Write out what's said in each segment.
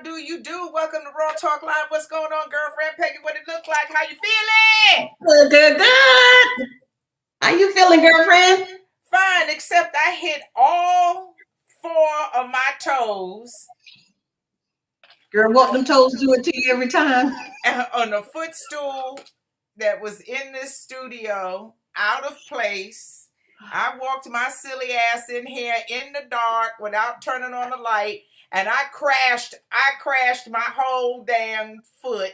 do you do? Welcome to Raw Talk Live. What's going on, girlfriend Peggy? What it look like? How you feeling? Good, good, good. How you feeling, girlfriend? Fine, except I hit all 4 of my toes Girl, what them toes do it to you every time? on a footstool that was in this studio, out of place. I walked my silly ass in here in the dark without turning on the light, and I crashed my whole damn foot.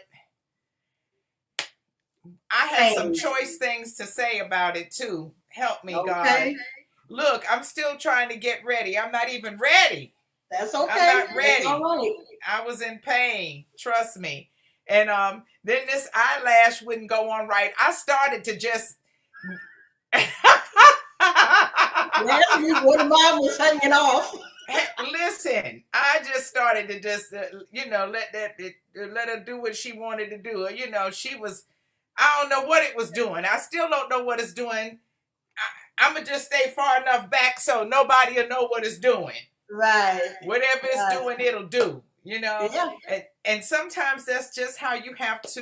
I have some choice things to say about it too. Help me, God. Look, I'm still trying to get ready. I'm not even ready. That's okay. I'm not ready. That's all right. I was in pain. Trust me. And then this eyelash wouldn't go on right. I started to just Last week, one of mine was hanging off. Listen, I just started to just let her do what she wanted to do. She was, I don't know what it was doing. I still don't know what it's doing. I'm gonna just stay far enough back so nobody will know what it's doing. Right. Whatever it's doing, it'll do. Yeah. And sometimes that's just how you have to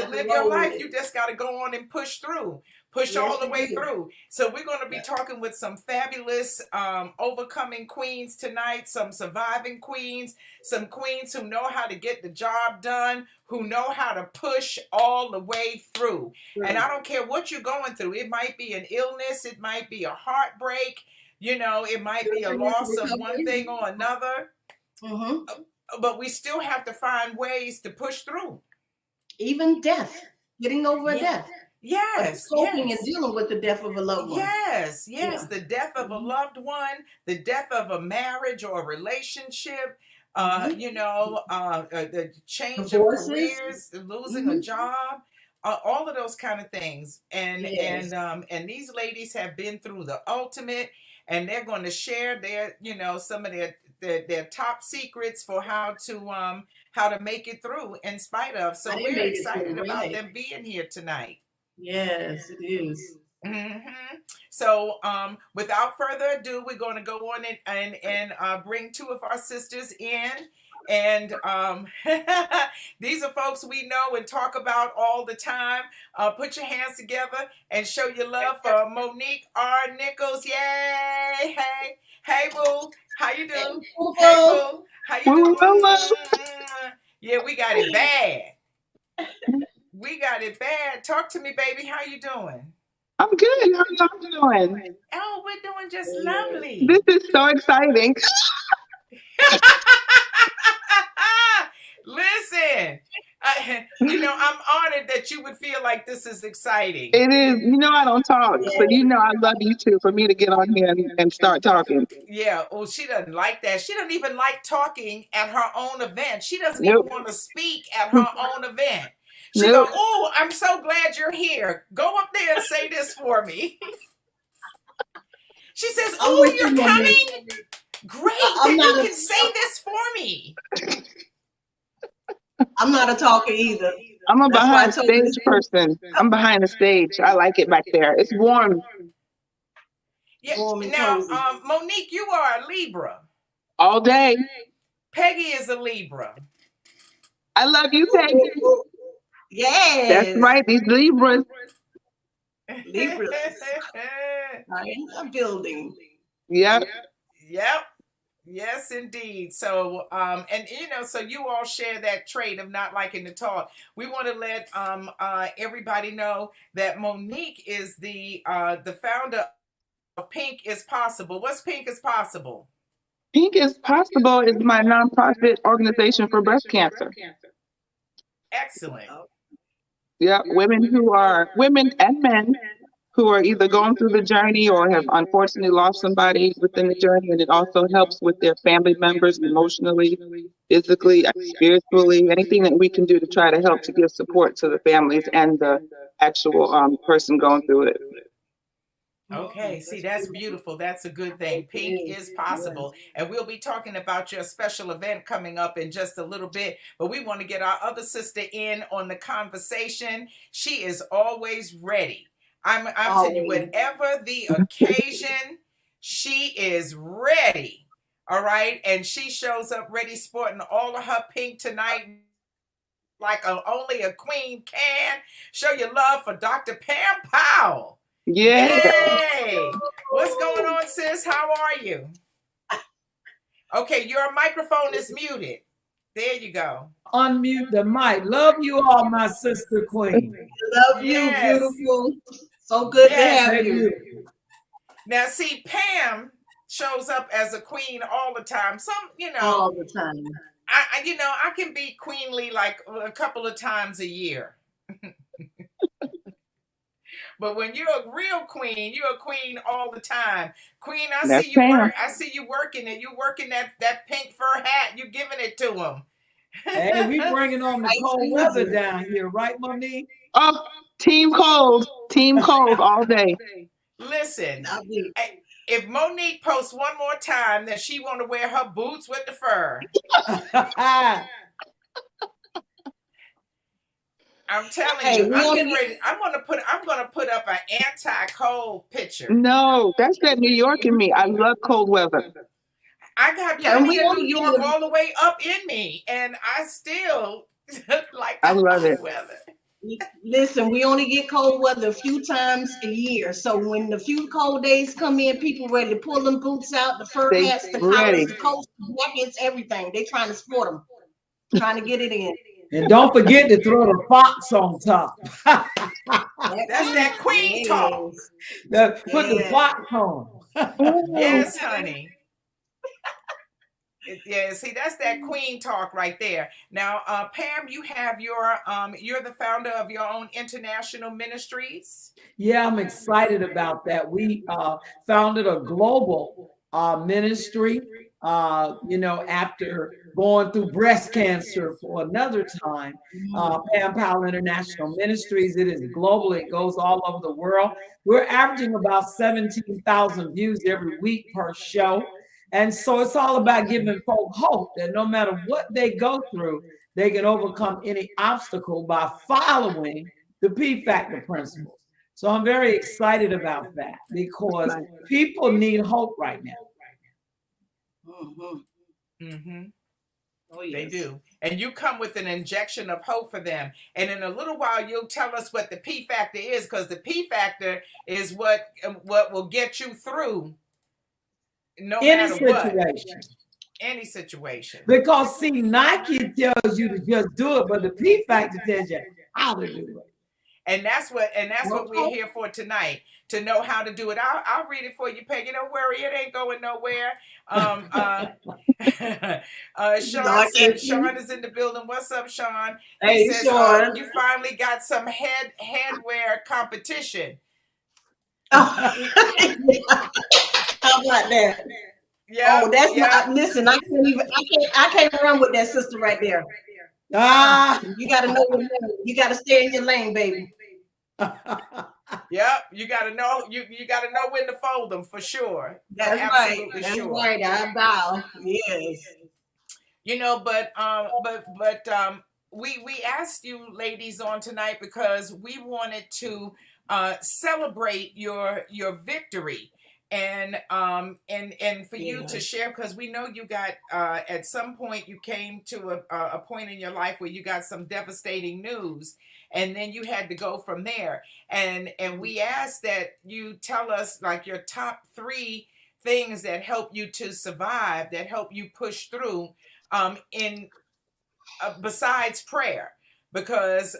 live your life. You just got to go on and push through. Push all the way through. So we're going to be talking with some fabulous overcoming queens tonight, some surviving queens, some queens who know how to get the job done, who know how to push all the way through. Right. And I don't care what you're going through. It might be an illness. It might be a heartbreak. It might be a loss of one thing or another. Mm-hmm. But we still have to find ways to push through. Even death. Getting over death. Yes. Coping and dealing with the death of a loved one. Yes. Yeah. The death of a loved one, the death of a marriage or a relationship, the change of careers, losing a job, all of those kind of things. And these ladies have been through the ultimate, and they're going to share their, some of their top secrets for how to make it through in spite of. So we're excited about them being here tonight. Yes, it is. Mm-hmm. So without further ado, we're going to go on and bring 2 of our sisters in. And these are folks we know and talk about all the time. Put your hands together and show your love for Monique R. Nichols. Yay! Hey, boo. How you doing? Hey, boo. How you doing? Yeah, we got it bad. We got it bad. Talk to me, baby. How you doing? I'm good. How are you doing? Oh, we're doing just lovely. This is so exciting. Listen, I'm honored that you would feel like this is exciting. It is. I don't talk, so I love you too for me to get on here and start talking. Yeah. Oh, she doesn't like that. She doesn't even like talking at her own event. She doesn't even want to speak at her own event. She goes, "Oh, I'm so glad you're here. Go up there and say this for me." She says, "Oh, you're coming? Great, then you can say this for me." I'm not a talker either. I'm a behind stage person. I'm behind the stage. I like it back there. It's warm. Yeah. Now, Monique, you are a Libra. All day. Peggy is a Libra. I love you, Peggy. Yes. That's right. These Libras. Libras. I'm building. Yep. Yes, indeed. So, so you all share that trait of not liking to talk. We want to let everybody know that Monique is the founder of Pink is Possible. What's Pink is Possible? Pink is Possible is my nonprofit organization for breast cancer. Excellent. Yeah, women and men who are either going through the journey or have unfortunately lost somebody within the journey, and it also helps with their family members emotionally, physically, spiritually, anything that we can do to try to help to give support to the families and the actual person going through it. Okay, see, that's beautiful. That's a good thing. Pink is Possible. And we'll be talking about your special event coming up in just a little bit. But we want to get our other sister in on the conversation. She is always ready. I'm telling you, whatever the occasion, she is ready. All right, and she shows up ready, sporting all of her pink tonight, like only a queen can. Show your love for Dr. Pam Powell. Yeah. Yay! What's going on, sis? How are you? Okay, your microphone is muted. There you go. Unmute the mic. Love you all, my sister queen. Love you, Yes. beautiful. So good to Yes. have Thank you. you. Now, see, Pam shows up as a queen all the time. Some, All the time. I can be queenly like a couple of times a year. But when you're a real queen, you're a queen all the time. Queen, I That's see you Pam. work. I see you working it. You working that pink fur hat. You giving it to them. Hey, we bringing on the cold weather down here, right, Monique? Oh, team cold all day. Listen, I'll be- if Monique posts one more time that she want to wear her boots with the fur, I'm telling Hey, you, we I'm wanna getting ready. I'm gonna put up an anti-cold picture. No, that's that New York in me. I love cold weather. I got Yeah, and plenty we of wanna New give York you- all the way up in me, and I still like I the love cold it. weather. Listen, we only get cold weather a few times a year. So when the few cold days come in, people ready to pull them boots out, the fur They hats, the ready. collars, the coats, the jackets, everything. They trying to sport them, trying to get it in. And don't forget to throw the fox on top. That's that queen talk. Put the fox on. Yes, honey. Yeah, see, that's that queen talk right there. Now, Pam, you have you're the founder of your own international ministries. Yeah, I'm excited about that. We founded a global ministry, after going through breast cancer for another time. Pam Powell International Ministries, it is global. It goes all over the world. We're averaging about 17,000 views every week per show. And so it's all about giving folk hope that no matter what they go through, they can overcome any obstacle by following the P factor principles. So I'm very excited about that because people need hope right now. Mm-hmm. Oh, yes. They do. And you come with an injection of hope for them. And in a little while, you'll tell us what the P factor is, because the P factor is what will get you through no Any matter what. situation. Any situation. Because see, Nike tells you to just do it, but the P factor tells you how to do it. And that's what we're here for tonight, to know how to do it. I'll read it for you, Peggy. Don't worry, it ain't going nowhere. Sean is in the building. What's up, Sean? He Hey, says, Sean. you finally got some headwear competition. Oh. How about that? Yeah. Oh, that's not. Listen, I can't run with that sister right there. You got to know your lane. You got to stay in your lane, baby. Yep, you got to know you got to know when to fold them for sure. That's absolutely right. That's sure. right. I bow. Yes. But we asked you ladies on tonight because we wanted to celebrate your victory. And for you to share, because we know you got at some point you came to a point in your life where you got some devastating news, and then you had to go from there. And we asked that you tell us like your top 3 things that help you to survive, that help you push through, besides prayer. Because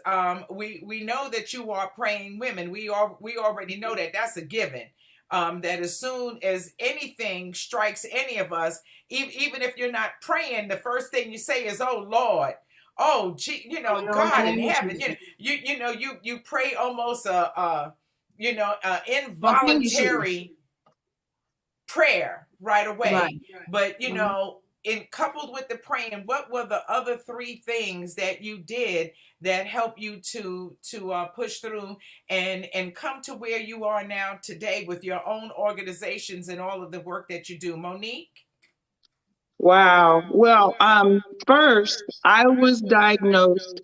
we know that you are praying women. We already know that. That's a given. That as soon as anything strikes any of us, even if you're not praying, the first thing you say is, "Oh Lord, oh gee, God in heaven." You pray almost involuntary prayer right away. Right. But coupled with the praying, what were the other 3 things that you did that helped you to push through and come to where you are now today with your own organizations and all of the work that you do, Monique? Wow. Well, first I was diagnosed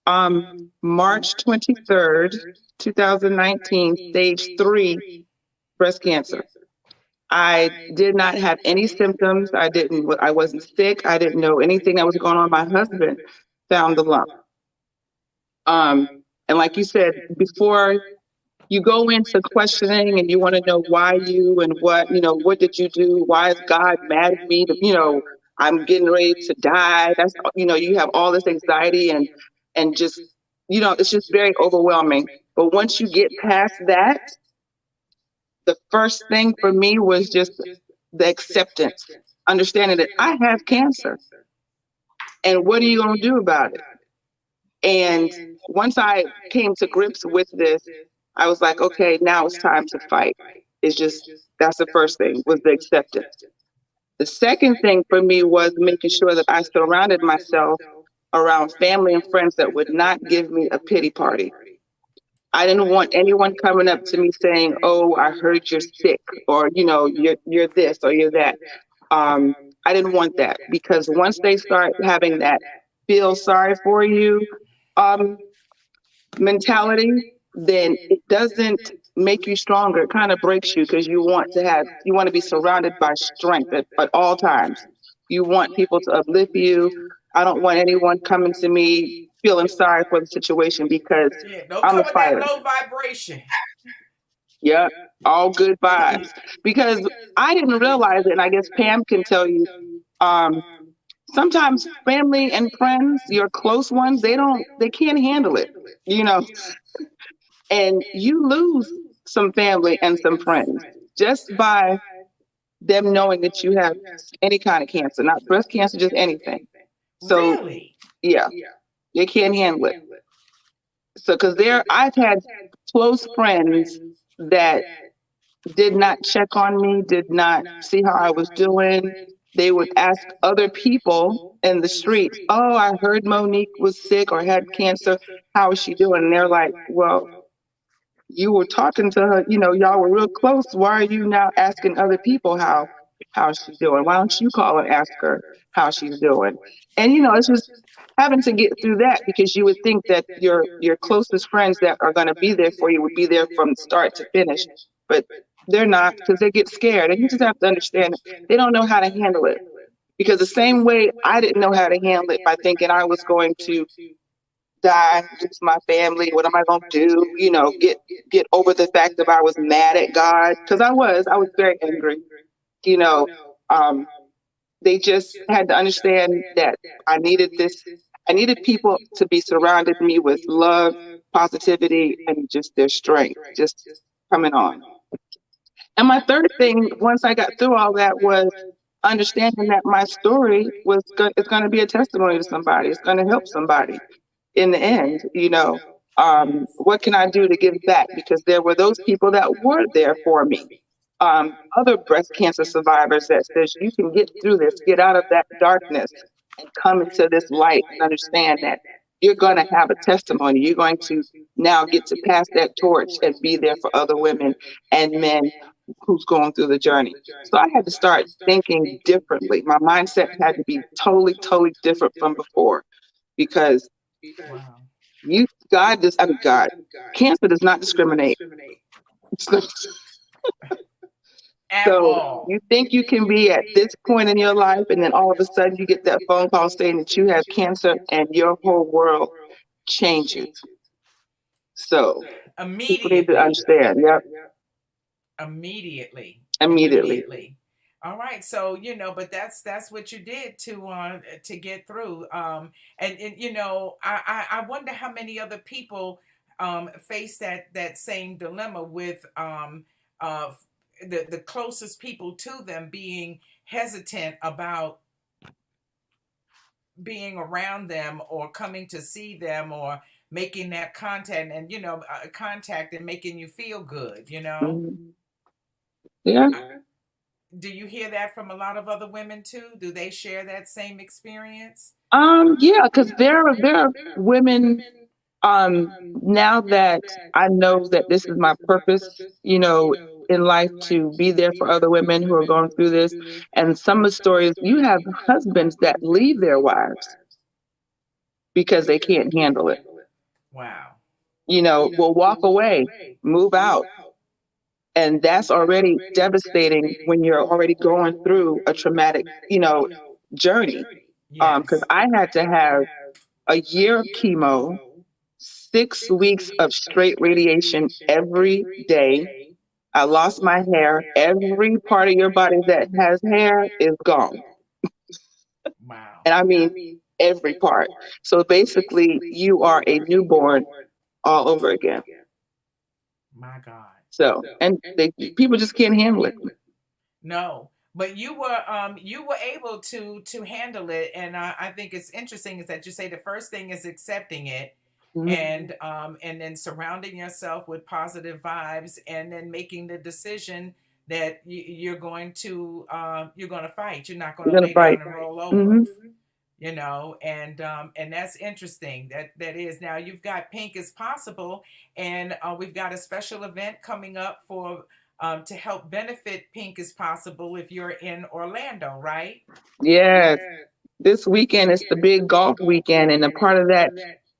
March 23rd, 2019, stage 3 breast cancer. I did not have any symptoms. I wasn't sick. I didn't know anything that was going on. My husband found the lump. And like you said, before you go into questioning and you want to know why you and what did you do? Why is God mad at me? I'm getting ready to die. You have all this anxiety and just, it's just very overwhelming. But once you get past that, the first thing for me was just the acceptance, understanding that I have cancer. And what are you going to do about it? And once I came to grips with this, I was like, okay, now it's time to fight. That's the first thing, was the acceptance. The second thing for me was making sure that I surrounded myself around family and friends that would not give me a pity party. I didn't want anyone coming up to me saying, "Oh, I heard you're sick," or you're this or you're that. I didn't want that, because once they start having that feel sorry for you mentality, then it doesn't make you stronger. It kind of breaks you, because you want to be surrounded by strength at all times. You want people to uplift you. I don't want anyone coming to me feeling sorry for the situation, because don't I'm come a with fighter. that low vibration. Yeah, all good vibes. Because I didn't realize it, and I guess Pam can tell you. Sometimes family and friends, your close ones, they can't handle it, and you lose some family and some friends just by them knowing that you have any kind of cancer, not breast cancer, just anything. So Really? yeah, they can't handle it. So, because I've had close friends that did not check on me, did not see how I was doing. They would ask other people in the street, "Oh, I heard Monique was sick or had cancer. How is she doing?" And they're like, "Well, you were talking to her, y'all were real close. Why are you now asking other people how she's doing? Why don't you call and ask her how she's doing?" And it's just having to get through that, because you would think that your closest friends that are going to be there for you would be there from start to finish, but they're not, because they get scared. And you just have to understand they don't know how to handle it. Because the same way I didn't know how to handle it by thinking I was going to die, lose my family, what am I going to do? Get over the fact that I was mad at God, because I was very angry. You know, um, they just had to understand that I needed this. I needed people to be surrounded me with love, positivity, and just their strength, just coming on. And my third thing, once I got through all that, was understanding that my story it's going to be a testimony to somebody. It's going to help somebody in the end. What can I do to give back? Because there were those people that were there for me. Other breast cancer survivors that says you can get through this, get out of that darkness, and come into this light, and understand that you're going to have a testimony. You're going to now get to pass that torch and be there for other women and men who's going through the journey. So I had to start thinking differently. My mindset had to be totally, totally different from before, because God, cancer does not discriminate. So you think you can be at this point in your life, and then all of a sudden you get that phone call saying that you have cancer, and your whole world changes. So people need to understand. Yep. Immediately. All right, so but that's what you did to get through. And I wonder how many other people face that same dilemma with the closest people to them being hesitant about being around them or coming to see them or making that contact and making you feel good. Mm-hmm. Yeah. Do you hear that from a lot of other women too? Do they share that same experience? Yeah, because there are women now that I know that this is my purpose, in life, to be there for other women who are going through this. And some of the stories, you have husbands that leave their wives because they can't handle it. Wow. Will walk away, move out, And that's already devastating when you're already going through a traumatic, journey. Because Yes. I had to have a year of chemo, 6 weeks of straight radiation every day. I lost my hair. Every part of your body that has hair is gone. Wow. And I mean every part. So basically, you are a newborn all over again. My God. So, and people just can't handle it. No, but you were able to handle it, and I think it's interesting is that you say the first thing is accepting it, Mhm. and then surrounding yourself with positive vibes, and then making the decision that you're going to fight. You're not going You're to gonna lay fight. down and roll over. Hmm. And that's interesting. That is now you've got Pink as Possible, and we've got a special event coming up for to help benefit Pink as Possible if you're in Orlando, right? Yes. This weekend is the big golf weekend, and a part of that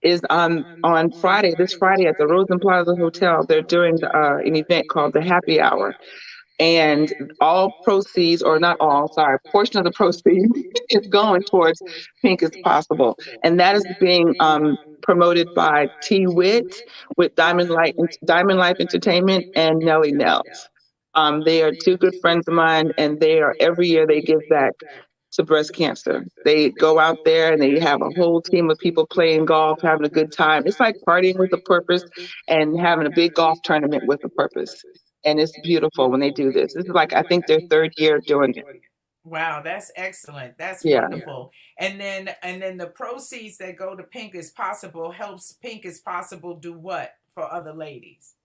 is on Friday. This Friday at the Rosen Plaza Hotel, they're doing an event called the Happy Hour, and all proceeds, or not all, sorry, portion of the proceeds is going towards Pink as Possible, and that is being promoted by T Wit with Diamond Life Entertainment and Nelly Nels. They are two good friends of mine, and they are every year they give back to breast cancer. They go out there and they have a whole team of people playing golf, having a good time. It's like partying with a purpose and having a big golf tournament with a purpose. And it's beautiful when they do this. This is like, I think, their third year doing it. Wow, that's excellent. That's Yeah. wonderful. And then the proceeds that go to Pink as Possible helps Pink as Possible do what for other ladies?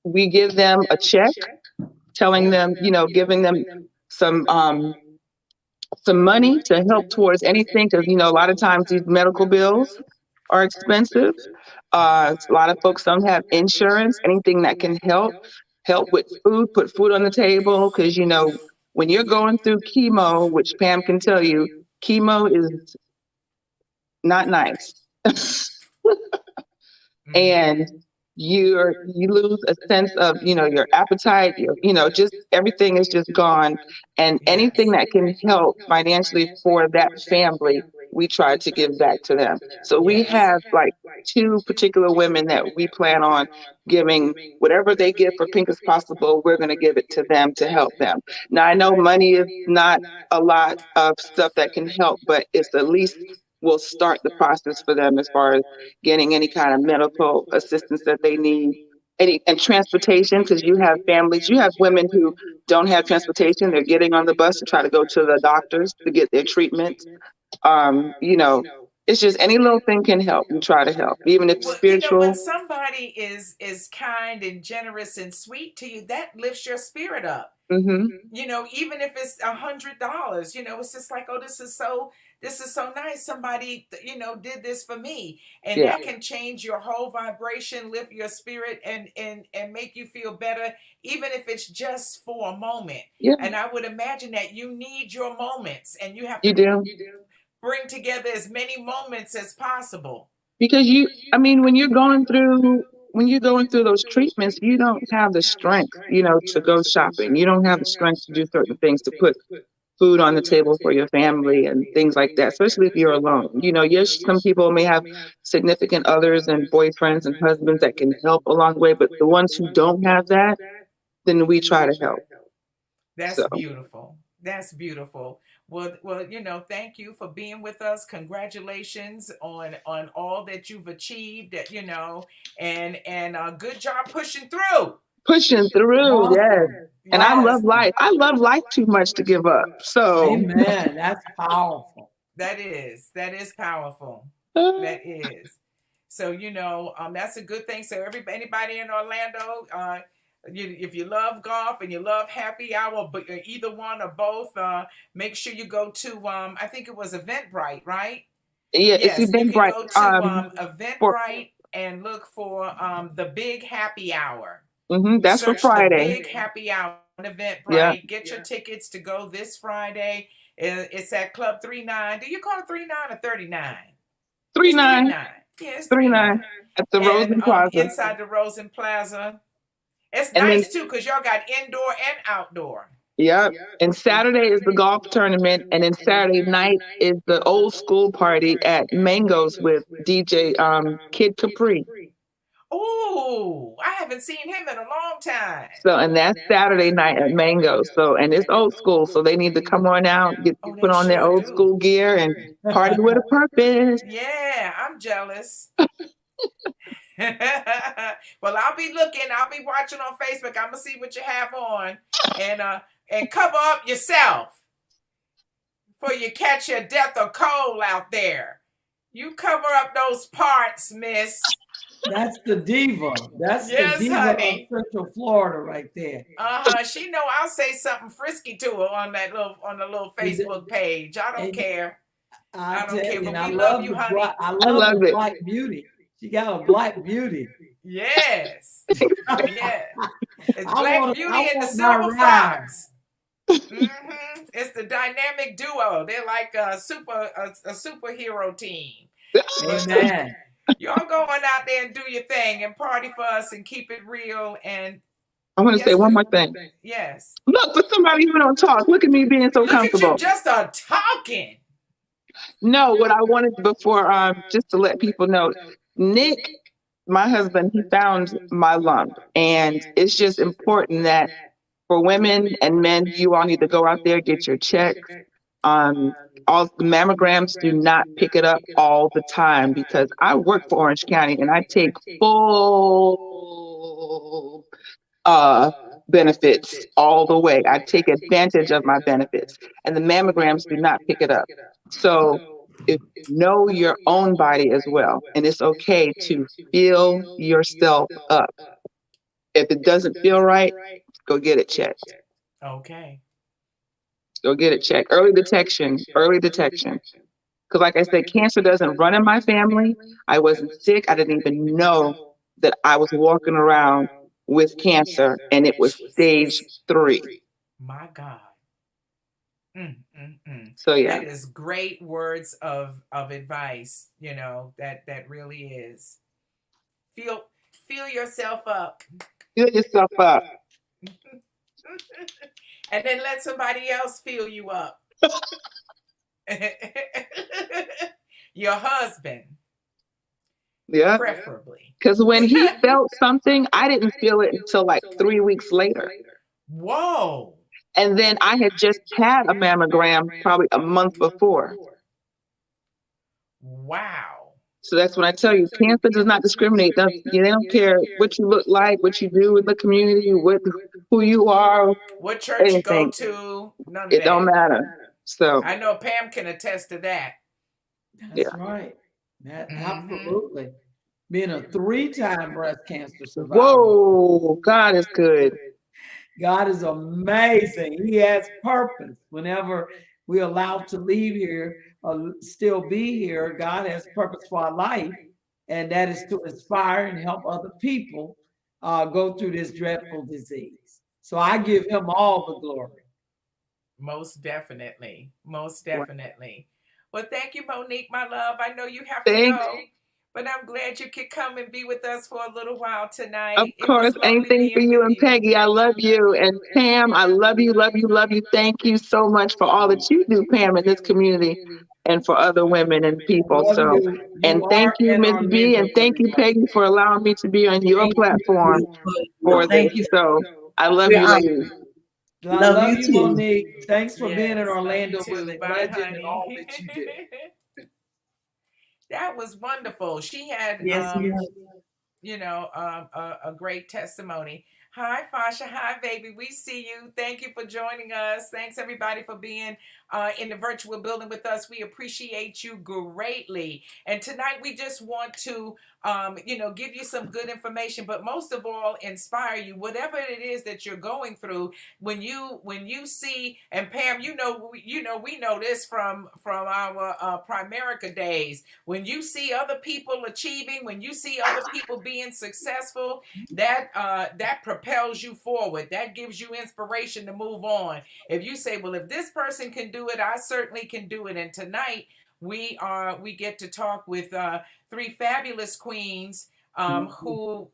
We give them a check telling them, giving them some money to help towards anything, because a lot of times these medical bills are expensive. A lot of folks don't have insurance. Anything that can help with food, put food on the table, because when you're going through chemo, which Pam can tell you, chemo is not nice. And Mhm. you lose a sense of your appetite, just everything is just gone, and anything Yes. that can help financially for that family, we try to give back to them. So we Yes. have like two particular women that we plan on giving whatever they give for Pink as Possible, we're going to give it to them to help them. Now I know money is not a lot of stuff that can help, but it's at least will start the process for them as far as getting any kind of medical assistance that they need. And transportation, because you have women who don't have transportation. They're getting on the bus to try to go to the doctors to get their treatments. It's just any little thing can help. We try to help, even if Well, when spiritual. somebody is kind and generous and sweet to you, that lifts your spirit up. Hmm. Even if it's $100, it's just like, oh, this is so nice. Somebody, did this for me, and Yeah, that can change your whole vibration, lift your spirit, and make you feel better, even if it's just for a moment. yeah, And I would imagine that you need your moments, and you have you to do. bring together as many moments as possible. Because I mean, when you're going through those treatments, you don't have the strength, to go shopping. You don't have the strength to do certain things, to put food on the table for your family and things like that, especially if you're alone. Yes, some people may have significant others and boyfriends and husbands that can help along the way, but the ones who don't have that, then we try to help. That's So, beautiful. That's beautiful. Well, thank you for being with us. Congratulations on all that you've achieved. And good job pushing through. pushing through, yes. Awesome. And I Yes, love life. I love life too much to give up. So, Amen. That's powerful. that is powerful. That is. So that's a good thing. So anybody in Orlando, if you love golf and you love happy hour, but either one or both, make sure you go to I think it was Eventbrite, right? yeah, it's Yes, you can Eventbrite. go to For Eventbrite and look for the Big Happy Hour. that's for Search the Friday. Big Happy Hour on Yeah, Eventbrite. Get your tickets to go this Friday. It's at Club 39. Do you call it 39 or 39? three It's nine, 39. Yeah, it's three 39. nine at the And Rosen Plaza. inside the Rosen Plaza. It's And then, nice too because y'all got indoor and outdoor. yep. And Saturday is the golf tournament, and then Saturday night is the old school party at Mango's with DJ Kid Capri. Oh, I haven't seen him in a long time. So, and that's Saturday night at Mango's. So, and it's old school, so they need to come on out, Oh, they put on their sure old do. school gear and party with a purpose. Yeah, I'm jealous. Well, I'll be looking. I'll be watching on Facebook. I'm gonna see what you have on, and cover up yourself before you catch your death or cold out there. You cover up those parts, miss. That's the diva. That's Yes, the diva honey. of Central Florida right there. She know I'll say something frisky to her on the little Facebook page. I don't care. I don't care, but we love you, honey. I love the it. Black beauty. She got a black beauty. Yes. Yeah. It's Black Beauty and the Silver ride. Fox. It's the dynamic duo. They're like a superhero team. Amen. Y'all going out there and do your thing and party for us and keep it real. And I want to say one more thing. yes. Look, for somebody who don't talk, look at me being so Look at comfortable. you just talking. No, what I wanted before, just to let people know, Nick, my husband, he found my lump, and it's just important that for women and men, you all need to go out there, get your checks. All the mammograms, do not pick it up all the time, because I work for Orange County and I take full benefits all the way. I take advantage of my benefits, and the mammograms do not pick it up. So know your own body as well, and it's okay to feel yourself up. If it doesn't feel right, go get it checked. Okay. Go get it checked. Early detection. Because like I said, cancer doesn't run in my family. I wasn't sick. I didn't even know that I was walking around with cancer, and it was stage 3. My God. So yeah. That is great words of advice. You know, that really is. Feel yourself up. Feel yourself up. And then let somebody else fill you up. Your husband. Yeah. Preferably. Because when he felt something, I didn't feel it until like 3 weeks later. Whoa. And then I had just had a mammogram probably a month before. Wow. So that's when I tell you, cancer does not discriminate. They don't care what you look like, what you do in the community, who you are, what church anything. you go to. None of it that. don't matter. So I know Pam can attest to that. That's right. Absolutely. Being a 3-time breast cancer survivor. Whoa, God is good. God is amazing. He has purpose. Whenever we're allowed to leave here, still be here, God has purpose for our life, and that is to inspire and help other people go through this dreadful disease. So I give him all the glory. Most definitely. Most definitely. Well, thank you, Monique, my love. I know you have to go, but I'm glad you could come and be with us for a little while tonight. Of course, anything for you and Peggy. I love you. And Pam, I love you, love you, love you. Thank you so much for all that you do, Pam, in this community and for other women and people. So, and thank you, Ms. B, and thank you, Peggy, for allowing me to be on your platform for this. So, I love you, ladies. I love you, Monique. Thanks for being in Orlando with a legend and all that you do. That was wonderful. She had, you know, a great testimony. Hi, Fasha. Hi, baby. We see you. Thank you for joining us. Thanks, everybody, for being in the virtual building with us. We appreciate you greatly. And tonight, we just want to, you know, give you some good information, but most of all, inspire you. Whatever it is that you're going through, when you see, and Pam, we know this from our Primerica days. When you see other people achieving, when you see other people being successful, that propels you forward. That gives you inspiration to move on. If you say, well, if this person can do it, I certainly can do it. And tonight we get to talk with 3 fabulous queens who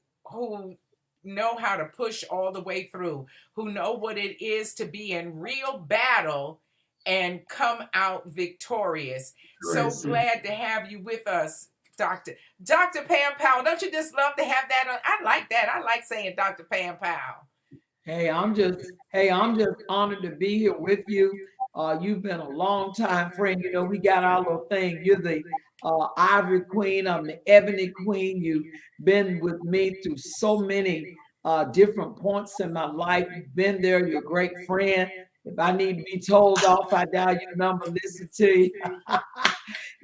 know how to push all the way through, who know what it is to be in real battle and come out victorious. So glad to have you with us, Dr. Pam Powell. Don't you just love to have that on? I like that. I like saying Dr. Pam Powell. Hey, I'm just honored to be here with you. You've been a long time friend. You know, we got our little thing. You're the Ivory Queen. I'm the Ebony Queen. You've been with me through so many different points in my life. You've been there. You're a great friend. If I need to be told off, I dial your number, listen to you.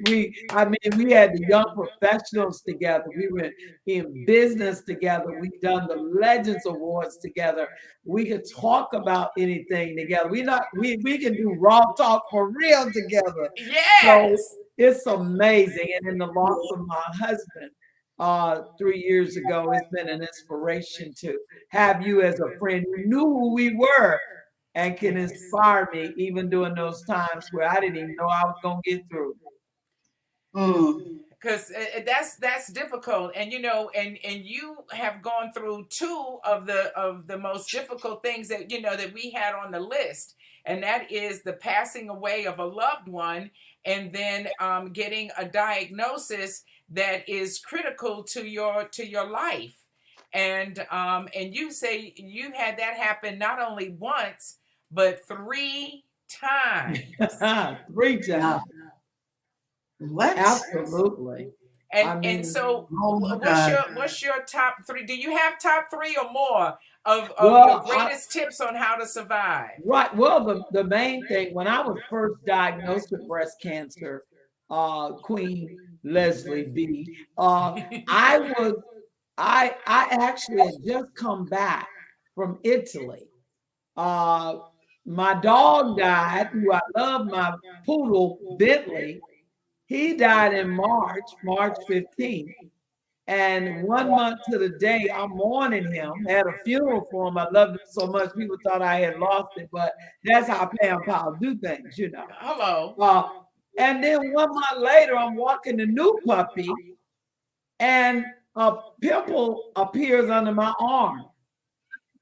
We had the young professionals together. We were in business together. We've done the Legends Awards together. We could talk about anything together. We can do raw talk for real together. Yes. So it's amazing. And in the loss of my husband 3 years ago, it's been an inspiration to have you as a friend who knew who we were and can inspire me even during those times where I didn't even know I was going to get through. Because that's difficult, and you know, and you have gone through two of the most difficult things that that we had on the list, and that is the passing away of a loved one, and then getting a diagnosis that is critical to your life, and you say you had that happen not only once but 3 times. 3 times. What? Absolutely. And so what's your top 3? Do you have top 3 or more of your greatest tips on how to survive? Right. Well, the main thing, when I was first diagnosed with breast cancer, Queen Leslie B, I actually had just come back from Italy. My dog died, who I love, my poodle Bentley. He died in March 15th. And 1 month to the day, I'm mourning him. Had a funeral for him. I loved him so much. People thought I had lost it, but that's how Pam Powell do things, you know. Hello. And then 1 month later, I'm walking the new puppy, and a pimple appears under my arm.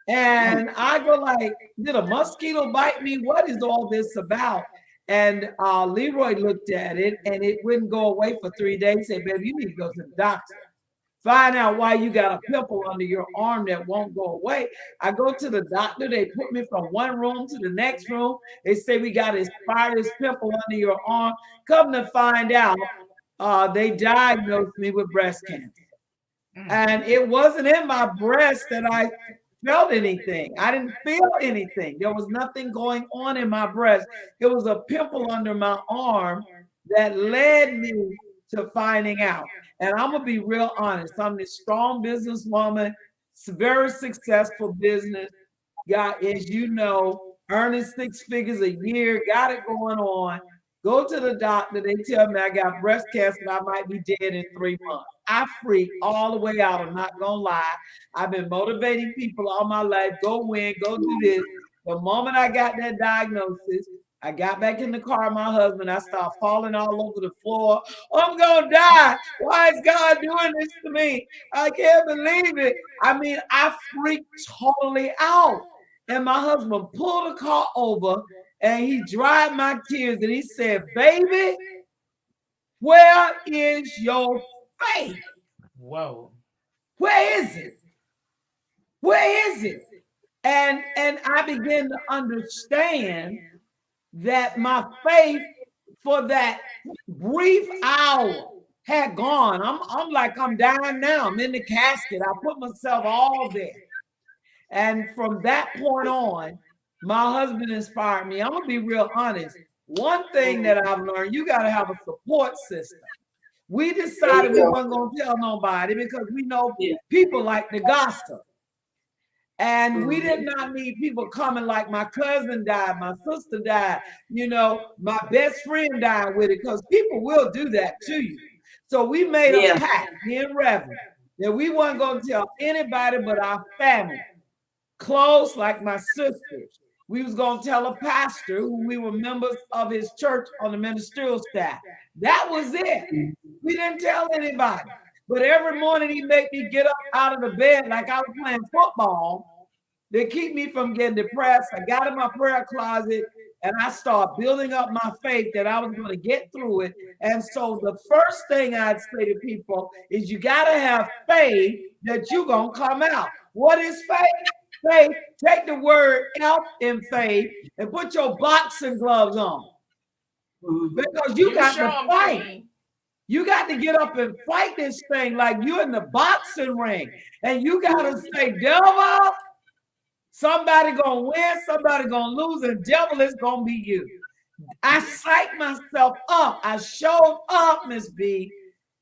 And I go like, did a mosquito bite me? What is all this about? And Leroy looked at it, and it wouldn't go away for 3 days. He said, baby, you need to go to the doctor. Find out why you got a pimple under your arm that won't go away. I go to the doctor. They put me from one room to the next room. They say, we got to inspire this pimple under your arm. Come to find out, they diagnosed me with breast cancer. And it wasn't in my breast that I felt anything. I didn't feel anything. There was nothing going on in my breast. It was a pimple under my arm that led me to finding out. And I'm gonna be real honest. I'm this strong businesswoman, very successful business, got, as you know, earning 6 figures a year, got it going on. Go to the doctor, they tell me I got breast cancer and I might be dead in 3 months. I freak all the way out, I'm not gonna lie. I've been motivating people all my life, go win, go do this. The moment I got that diagnosis, I got back in the car with my husband, I started falling all over the floor. I'm gonna die. Why is God doing this to me? I can't believe it. I mean, I freaked totally out. And my husband pulled the car over and he dried my tears and he said, baby, where is your faith? Whoa. Where is it? Where is it? And I began to understand that my faith for that brief hour had gone. I'm like, I'm dying now. I'm in the casket. I put myself all there. And from that point on, my husband inspired me. I'm gonna be real honest. One thing that I've learned, you got to have a support system. We decided we weren't gonna tell nobody because we know people like to gossip. And we did not need people coming like my cousin died, my sister died, you know, my best friend died with it, because people will do that to you. So we made a pact, me and Reverend, that we weren't gonna tell anybody but our family, close like my sisters. We was gonna tell a pastor who we were members of his church on the ministerial staff. That was it. We didn't tell anybody. But every morning he made me get up out of the bed like I was playing football to keep me from getting depressed. I got in my prayer closet and I started building up my faith that I was going to get through it. And so the first thing I'd say to people is you got to have faith that you're going to come out. What is faith? Faith, take the word out in faith and put your boxing gloves on. Because you got to fight. You got to get up and fight this thing like you're in the boxing ring. And you got to say, devil, somebody gonna win, somebody gonna lose, and devil is gonna be you. I psyched myself up. I showed up, Miss B,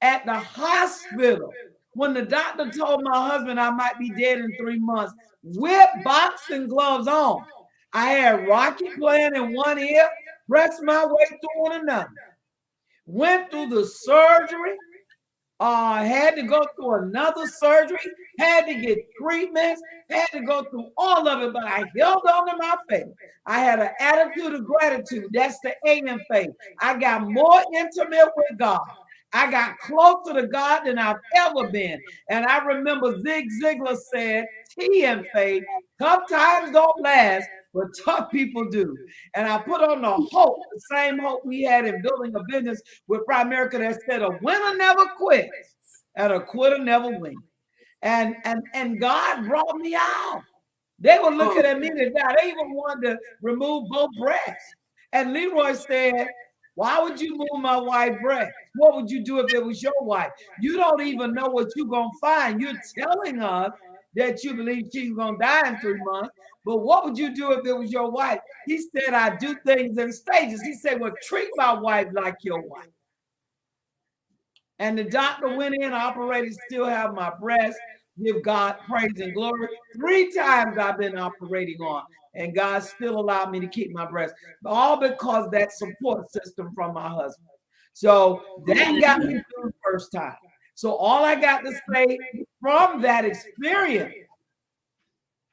at the hospital when the doctor told my husband I might be dead in 3 months with boxing gloves on. I had Rocky playing in one ear, pressed my way through in another. Went through the surgery, had to go through another surgery, had to get treatments, had to go through all of it, but I held on to my faith. I had an attitude of gratitude. That's the A in faith. I got more intimate with God. I got closer to God than I've ever been. And I remember Zig Ziglar said, T in faith, tough times don't last, but tough people do. And I put on the hope, the same hope we had in building a business with Primerica that said a winner never quits and a quitter never wins. And God brought me out. They were looking at me to die. They even wanted to remove both breasts. And Leroy said, why would you move my wife's breast? What would you do if it was your wife? You don't even know what you're going to find. You're telling us that you believe she's going to die in 3 months. But what would you do if it was your wife? He said, I do things in stages. He said, well, treat my wife like your wife. And the doctor went in, operated, still have my breast. Give God praise and glory. 3 times I've been operating on, and God still allowed me to keep my breast. All because that support system from my husband. So that got me through the first time. So all I got to say from that experience,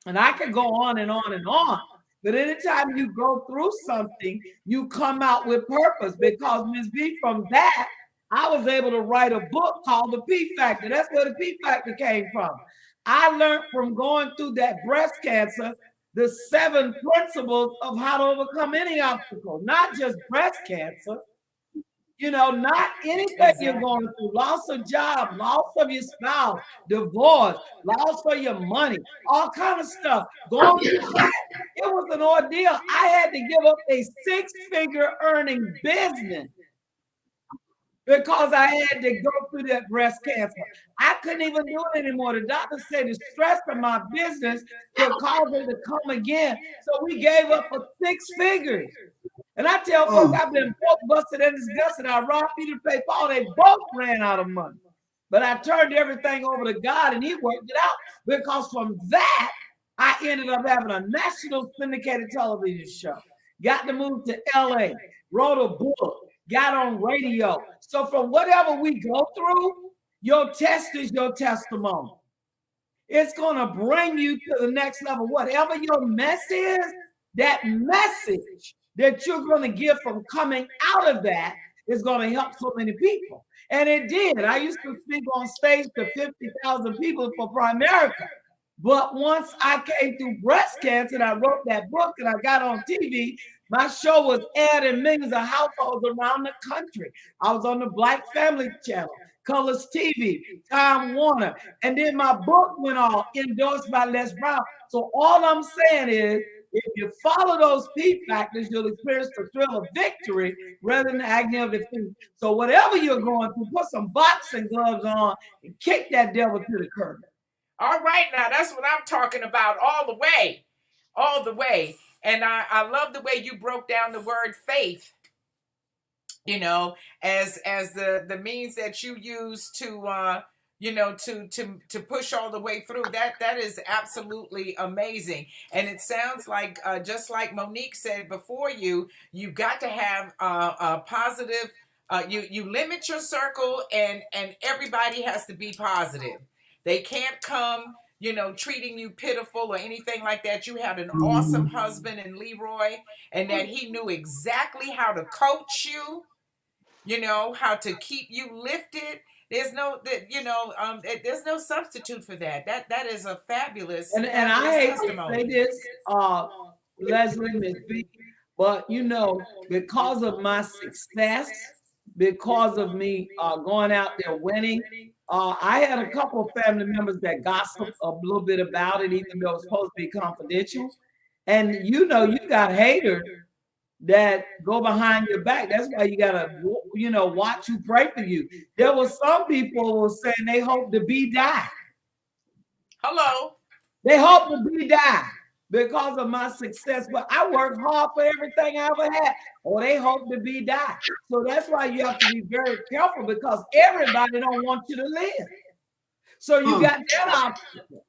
and I could go on and on and on, but anytime you go through something, you come out with purpose. Because Ms. B, from that, I was able to write a book called The P Factor. That's where the P Factor came from. I learned from going through that breast cancer the 7 principles of how to overcome any obstacle, not just breast cancer. You know, not anything you're going through, loss of job, loss of your spouse, divorce, loss of your money, all kind of stuff. Going through that, it was an ordeal. I had to give up a 6-figure earning business because I had to go through that breast cancer. I couldn't even do it anymore. The doctor said the stress of my business could cause it to come again. So we gave up for 6 figures. And I tell folks, I've been broke, busted, and disgusted. I robbed Peter to pay Paul. They both ran out of money. But I turned everything over to God, and he worked it out. Because from that, I ended up having a national syndicated television show. Got to move to LA, wrote a book, got on radio. So from whatever we go through, your test is your testimony. It's going to bring you to the next level. Whatever your mess is, that message that you're going to give from coming out of that is going to help so many people. And it did. I used to speak on stage to 50,000 people for Primerica. But once I came through breast cancer and I wrote that book and I got on TV, my show was aired in millions of households around the country. I was on the Black Family Channel, Colors TV, Time Warner. And then my book went off, endorsed by Les Brown. So all I'm saying is, if you follow those P factors, you'll experience the thrill of victory rather than the agony of defeat. So whatever you're going through, put some boxing gloves on and kick that devil to the curb. All right, now that's what I'm talking about all the way, all the way. And I love the way you broke down the word faith, you know, as the means that you use to you know, to push all the way through. That is absolutely amazing. And it sounds like just like Monique said before, you got to have a positive. You limit your circle, and everybody has to be positive. They can't come, you know, treating you pitiful or anything like that. You had an awesome husband in Leroy, and that he knew exactly how to coach you, you know, how to keep you lifted. There's no that there's no substitute for that. That is a fabulous, And I fabulous hate to say testimony. this, Leslie, Miss B, but because of my success, because of me going out there winning, I had a couple of family members that gossiped a little bit about it, even though it was supposed to be confidential. And you got haters that go behind your back. That's why you gotta, watch who pray for you. There was some people who were saying they hope to be die. Hello. They hope to be die because of my success, but I worked hard for everything I ever had. Or they hope to be die. So that's why you have to be very careful, because everybody don't want you to live. So you got that obstacle.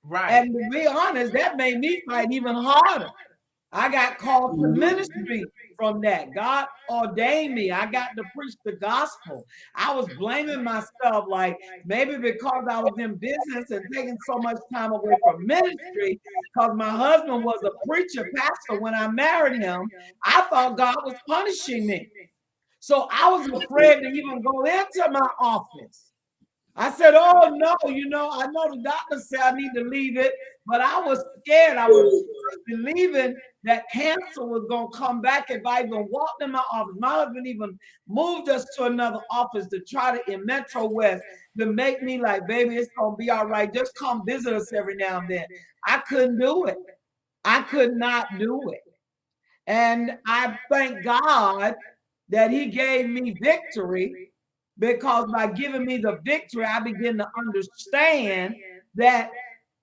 Right. And to be honest, that made me fight even harder. I got called to ministry from that. God ordained me. I got to preach the gospel. I was blaming myself, like maybe because I was in business and taking so much time away from ministry, because my husband was a preacher, pastor. When I married him, I thought God was punishing me. So I was afraid to even go into my office. I said, oh, no, I know the doctor said I need to leave it, but I was scared. I was believing that cancer was going to come back if I even walked in my office. My husband even moved us to another office to try to, in Metro West, to make me like, baby, it's going to be all right. Just come visit us every now and then. I couldn't do it. I could not do it. And I thank God that he gave me victory, because by giving me the victory, I begin to understand that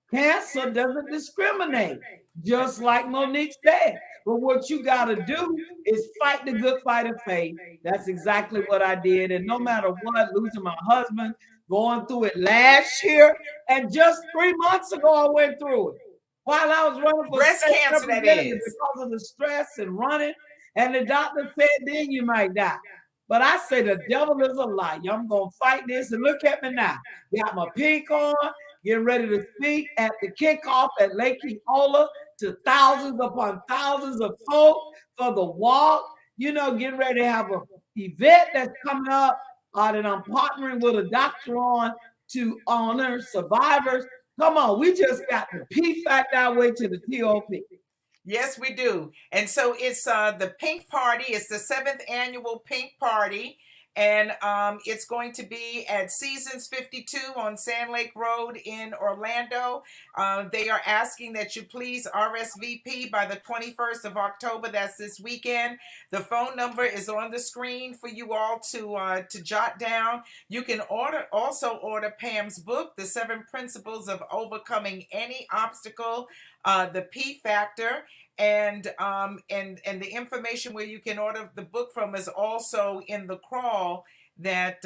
cancer doesn't discriminate, just like Monique said. But what you got to do is fight the good fight of faith. That's exactly what I did. And no matter what, losing my husband, going through it last year, and just 3 months ago, I went through it while I was running for breast state cancer, that representative, is. because of the stress and running. And the doctor said, then you might die. But I say the devil is a lie. I'm going to fight this. And look at me now. Got my pink on, getting ready to speak at the kickoff at Lake Eola to thousands upon thousands of folk for the walk. Getting ready to have an event that's coming up that I'm partnering with a doctor on to honor survivors. Come on, we just got to PFAC our way to the TOP. Yes, we do. And so it's the Pink Party. It's the 7th annual Pink Party. And it's going to be at Seasons 52 on Sand Lake Road in Orlando. They are asking that you please RSVP by the 21st of October. That's this weekend. The phone number is on the screen for you all to jot down. You can also order Pam's book, The 7 Principles of Overcoming Any Obstacle, the P Factor. And the information where you can order the book from is also in the crawl that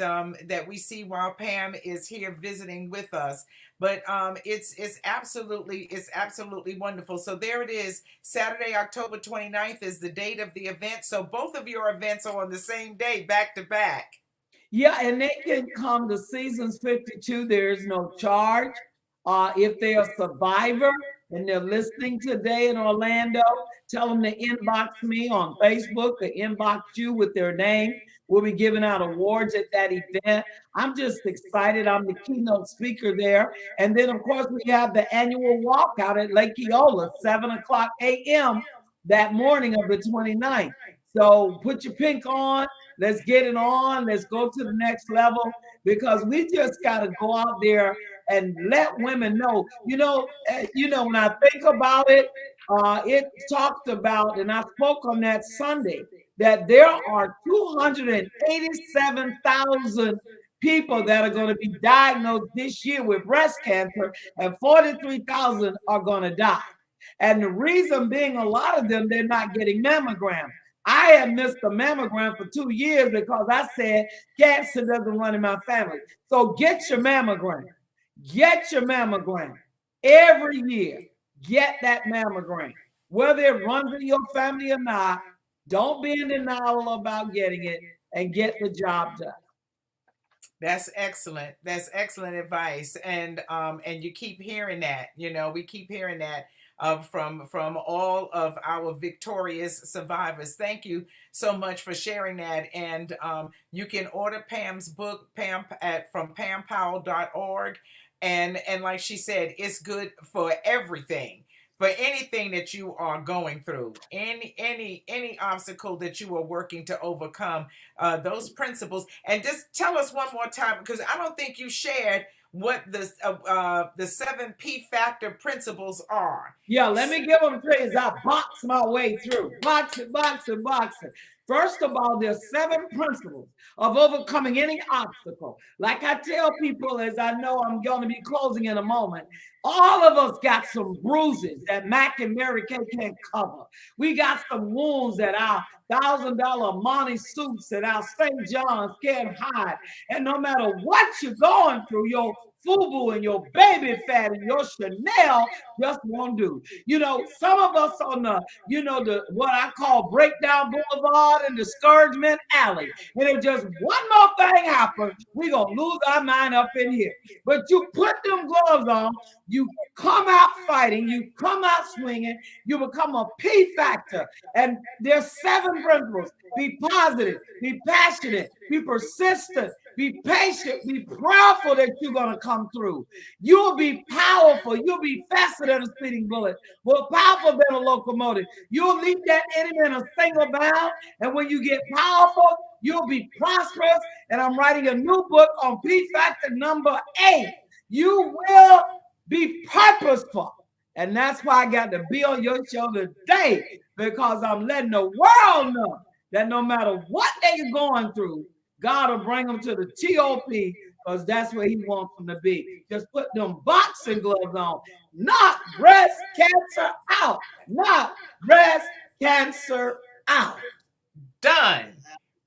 we see while Pam is here visiting with us. But it's absolutely wonderful. So there it is. Saturday, October 29th is the date of the event. So both of your events are on the same day, back to back. Yeah, and they can come to Seasons 52. There is no charge. If they're a survivor and they're listening today in Orlando, tell them to inbox me on Facebook, or inbox you with their name. We'll be giving out awards at that event. I'm just excited. I'm the keynote speaker there. And then, of course, we have the annual walkout at Lake Eola, 7:00 a.m. that morning of the 29th. So put your pink on. Let's get it on. Let's go to the next level, because we just got to go out there and let women know. When I think about it, it talked about, and I spoke on that Sunday, that there are 287,000 people that are going to be diagnosed this year with breast cancer, and 43,000 are going to die. And the reason being, a lot of them, they're not getting mammograms. I had missed a mammogram for 2 years because I said cancer doesn't run in my family. So get your mammogram. Get your mammogram every year. Get that mammogram. Whether it runs in your family or not, don't be in denial about getting it, and get the job done. That's excellent. That's excellent advice. And you keep hearing that, we keep hearing that. from all of our victorious survivors. Thank you so much for sharing that. And you can order Pam's book, from pampowell.org. And like she said, it's good for everything. For anything that you are going through, any obstacle that you are working to overcome, those principles. And just tell us one more time, because I don't think you shared what the 7 P factor principles are. Yeah, let me give them to you as I box my way through. Boxing. First of all, there's 7 principles of overcoming any obstacle. Like I tell people, as I know I'm going to be closing in a moment, all of us got some bruises that Mac and Mary Kay can't cover. We got some wounds that our $1,000 Monty suits and our St. John's can't hide. And no matter what you're going through, your FUBU and your baby fat and your Chanel just won't do. You know, some of us on the what I call breakdown boulevard and discouragement alley. And if just one more thing happens, we're gonna lose our mind up in here. But you put them gloves on, you come out fighting, you come out swinging, you become a P factor. And there's 7 principles. Be positive, be passionate, be persistent, be patient, be prayerful that you're going to come through. You'll be powerful. You'll be faster than a speeding bullet, more powerful than a locomotive. You'll leap that enemy in a single bound. And when you get powerful, you'll be prosperous. And I'm writing a new book on P factor number 8. You will be purposeful. And that's why I got to be on your show today, because I'm letting the world know that no matter what they're going through, God will bring them to the TOP, because that's where he wants them to be. Just put them boxing gloves on. Knock breast cancer out. Knock breast cancer out. Done.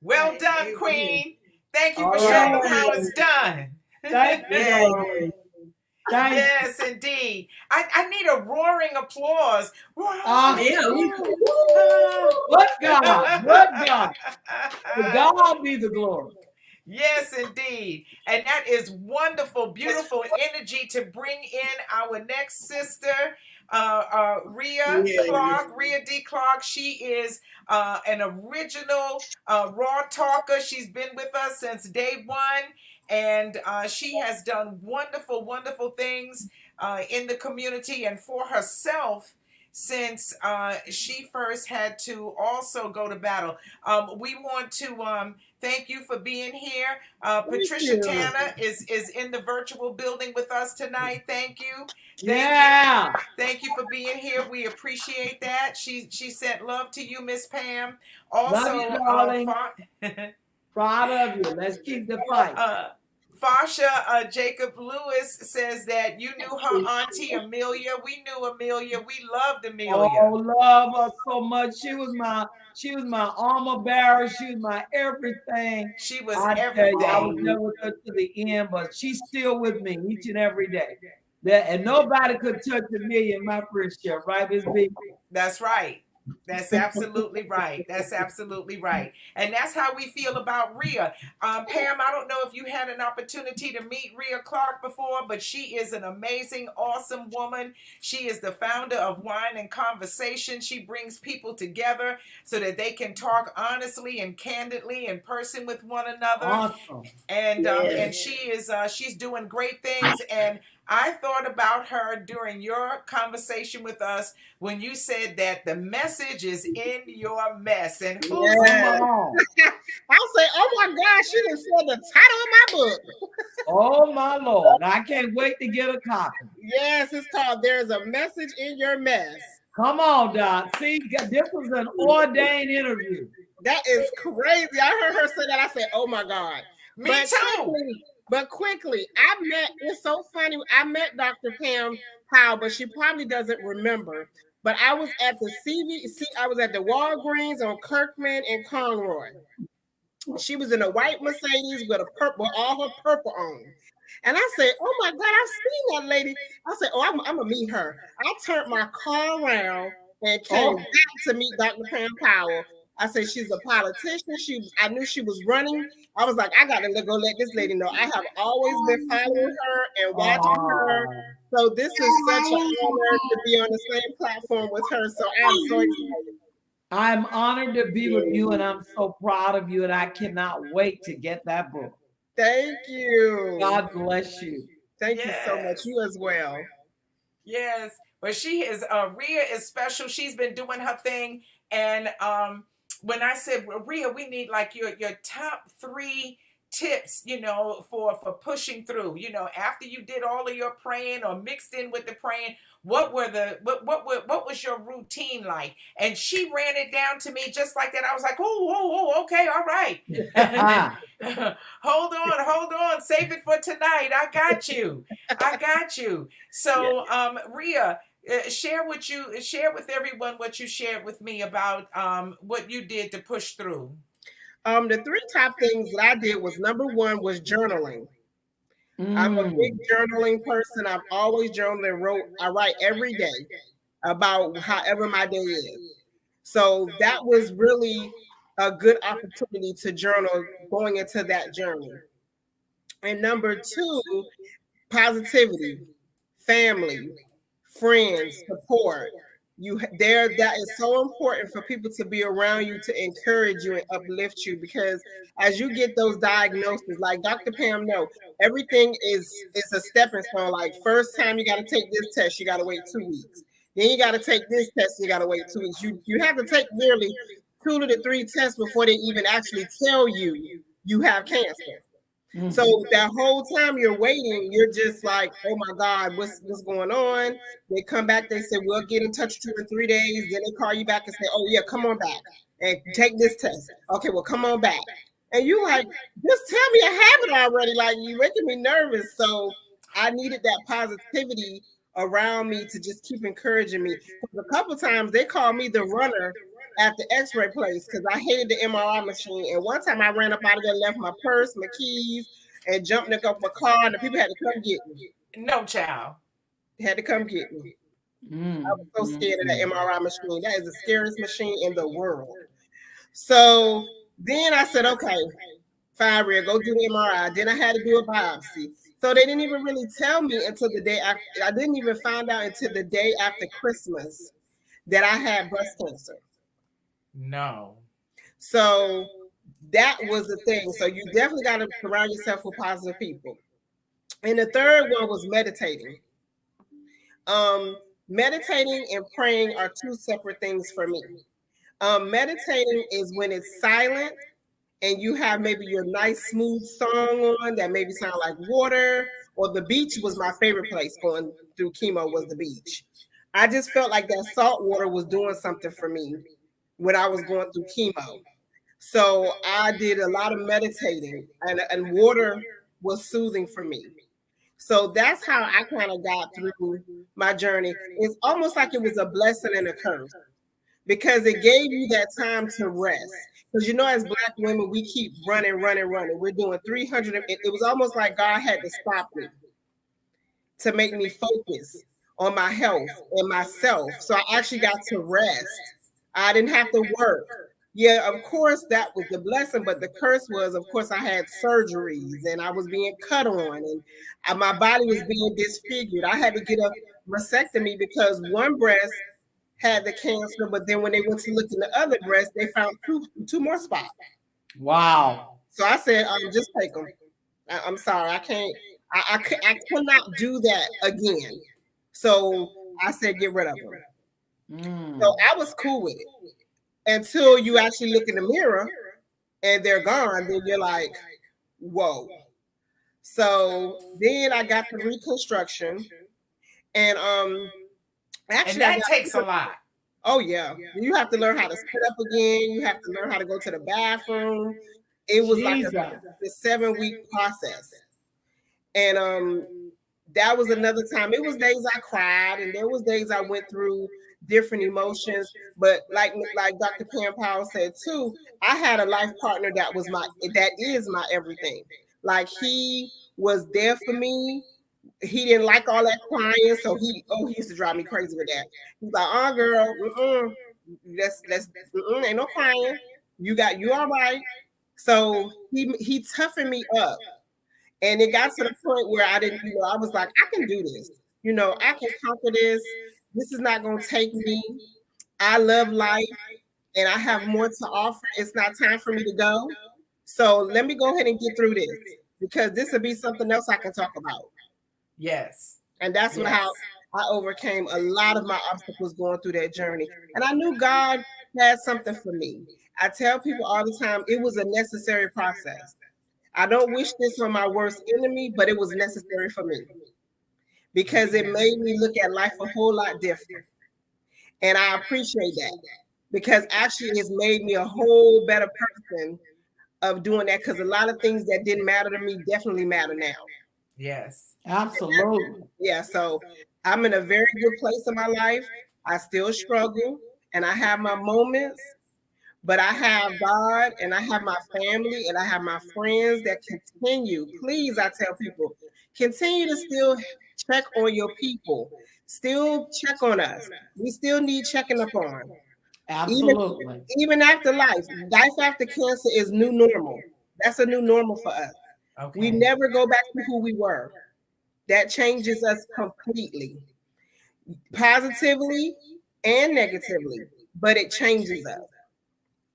Well done, Queen. Thank you for showing them how it's done. Thank you. Yes, indeed. I need a roaring applause. What God? To God be the glory. Yes, indeed. And that is wonderful, beautiful energy to bring in our next sister, Ria Clark, Ria D. Clark. She is an original raw talker. She's been with us since day one. And she has done wonderful, wonderful things in the community and for herself since she first had to also go to battle. We want to thank you for being here. Patricia Tanner is in the virtual building with us tonight. Thank you. Thank you for being here. We appreciate that. She sent love to you, Miss Pam. Also, love you, darling. Proud of you. Let's keep the fight. Fasha Jacob Lewis says that you knew her auntie Amelia. We knew Amelia. We loved Amelia. Oh, love her so much. She was my armor bearer. She was my everything. She was everything. I was there with her to the end, but she's still with me each and every day. And nobody could touch Amelia in my friendship, right, Miss B? That's right. That's absolutely right. That's absolutely right. And that's how we feel about Ria. Pam, I don't know if you had an opportunity to meet Ria Clark before, but she is an amazing, awesome woman. She is the founder of Wine and Conversation. She brings people together so that they can talk honestly and candidly in person with one another. Awesome. And she's doing great things. And I thought about her during your conversation with us when you said that the message is in your mess. And who's I'll say, oh my gosh, she didn't say the title of my book. Oh my Lord. I can't wait to get a copy. Yes, it's called There's a Message in Your Mess. Come on, Doc. See, this was an ordained interview. That is crazy. I heard her say that. I said, oh my God. Me too. But quickly, it's so funny. I met Dr. Pam Powell, but she probably doesn't remember. But I was at the I was at the Walgreens on Kirkman and Conroy. She was in a white Mercedes with all her purple on. And I said, oh my God, I've seen that lady. I said, oh, I'm gonna meet her. I turned my car around and came back to meet Dr. Pam Powell. I said, she's a politician. I knew she was running. I was like, I got to go let this lady know. I have always been following her and watching her. So this is such an honor to be on the same platform with her. So I'm so excited. I'm honored to be with you, and I'm so proud of you, and I cannot wait to get that book. Thank you. God bless you. Thank you so much. You as well. Yes. But she is, Ria is special. She's been doing her thing. And when I said, well, Ria, we need like your top 3 tips, you know, for pushing through, you know, after you did all of your praying or mixed in with the praying, what was your routine like? And she ran it down to me just like that. I was like, oh, okay, all right. Hold on, save it for tonight. I got you. So Ria, share with everyone what you shared with me about what you did to push through. The 3 top things that I did was, number 1 was journaling. I'm a big journaling person. I've always journaled and I write every day about however my day is. So that was really a good opportunity to journal going into that journey. And number 2, positivity, family, friends, support. That is so important for people to be around you, to encourage you and uplift you, because as you get those diagnoses, like Dr. Pam know, everything is a stepping stone. Like, first time you got to take this test, you got to wait 2 weeks. Then you got to take this test, you got to wait 2 weeks. You have to take nearly 2 to 3 tests before they even actually tell you have cancer. Mm-hmm. So that whole time you're waiting, you're just like, oh my God, what's going on? They come back, they say, we'll get in touch with you in 3 days. Then they call you back and say, oh yeah, come on back and take this test. Okay, well, come on back. And you like, just tell me I have it already. Like, you're making me nervous. So I needed that positivity around me to just keep encouraging me. A couple times they called me the runner at the x-ray place because I hated the MRI machine. And one time I ran up out of there, left my purse, my keys, and jumped in my car, and the people had to come get me. No, child. They had to come get me. I was so scared of that MRI machine. That is the scariest machine in the world. So then I said, okay, fine, Ria, go do the MRI. Then I had to do a biopsy. So they didn't even really tell me until the day after. I didn't even find out until the day after Christmas that I had breast cancer. No. So that was the thing. So you definitely got to surround yourself with positive people. And the third one was meditating. Meditating and praying are 2 separate things for me. Meditating is when it's silent and you have maybe your nice smooth song on that maybe sound like water, or the beach was my favorite place going through chemo, was the beach. I just felt like that salt water was doing something for me when I was going through chemo. So I did a lot of meditating, and water was soothing for me. So that's how I kind of got through my journey. It's almost like it was a blessing and a curse, because it gave you that time to rest. Because, you know, as Black women, we keep running. We're doing 300. It was almost like God had to stop me to make me focus on my health and myself. So I actually got to rest. I didn't have to work. Yeah, of course, that was the blessing, but the curse was, of course, I had surgeries and I was being cut on, and my body was being disfigured. I had to get a mastectomy because one breast had the cancer, but then when they went to look in the other breast, they found two more spots. Wow. So I said, just take them. I'm sorry, I can't. I cannot do that again. So I said, get rid of them. So I was cool with it until you actually look in the mirror and they're gone. Then you're like, whoa. So then I got the reconstruction, and actually that takes a lot. Oh yeah, you have to learn how to sit up again. You have to learn how to go to the bathroom. It was like a 7-week process, and that was another time. It was days I cried, and there was days I went through different emotions. But like Dr. Pam Powell said too, I had a life partner that is my everything. Like, he was there for me. He didn't like all that crying, so he used to drive me crazy with that. He's like, girl, ain't no crying. You all right. So he toughened me up. And it got to the point where I didn't, I was like, I can do this. I can conquer this. This is not going to take me. I love life and I have more to offer. It's not time for me to go. So let me go ahead and get through this because this will be something else I can talk about. Yes. And that's how I overcame a lot of my obstacles going through that journey. And I knew God had something for me. I tell people all the time, it was a necessary process. I don't wish this on my worst enemy, but it was necessary for me because it made me look at life a whole lot different. And I appreciate that because actually it's made me a whole better person of doing that because a lot of things that didn't matter to me definitely matter now. Yes. Absolutely. Yeah. So I'm in a very good place in my life. I still struggle and I have my moments. But I have God and I have my family and I have my friends that continue. Please, I tell people, continue to still check on your people. Still check on us. We still need checking up on. Absolutely. Even after life. Life after cancer is new normal. That's a new normal for us. Okay. We never go back to who we were. That changes us completely. Positively and negatively. But it changes us.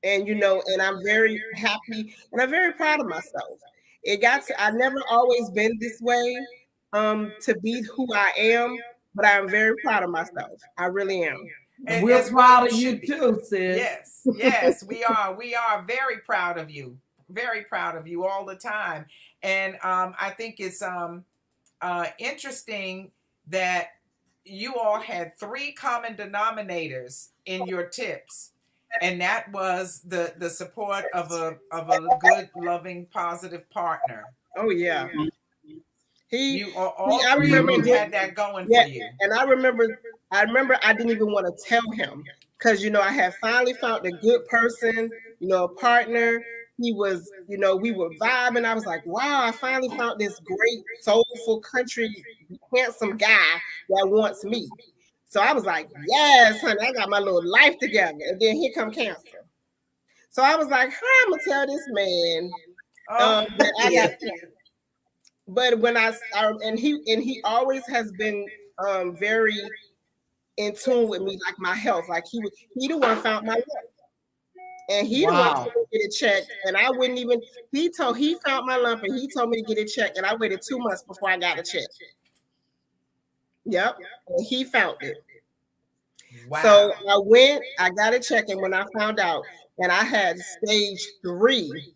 And and I'm very happy and I'm very proud of myself. I never always been this way to be who I am, but I'm very proud of myself. I really am. And we're proud of you too, sis. Yes, we are. We are very proud of you. Very proud of you all the time. And I think it's interesting that you all had 3 common denominators in your tips. And that was the support of a good, loving, positive partner. Oh yeah. All three of you had that going for you. And I remember I didn't even want to tell him because I had finally found a good person, a partner. He was, we were vibing. I was like, wow, I finally found this great, soulful, country, handsome guy that wants me. So I was like, yes, honey, I got my little life together. And then here come cancer. So I was like, how I'm going to tell this man that I got cancer. But when and he always has been very in tune with me, like my health. Like he the one found my lump. And he the one to get it checked. And I wouldn't even, he found my lump and he told me to get it checked. And I waited 2 months before I got it checked. Yep. And he found it. Wow. So I got it checked, and when I found out, and I had stage 3.